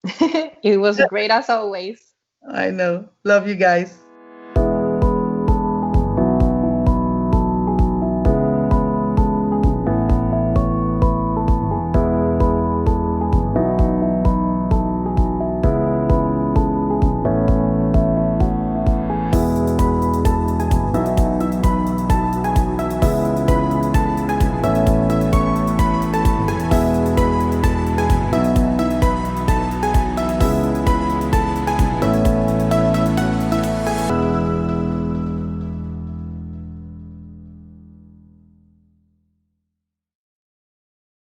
[SPEAKER 4] It was great as always.
[SPEAKER 3] I know. Love you guys.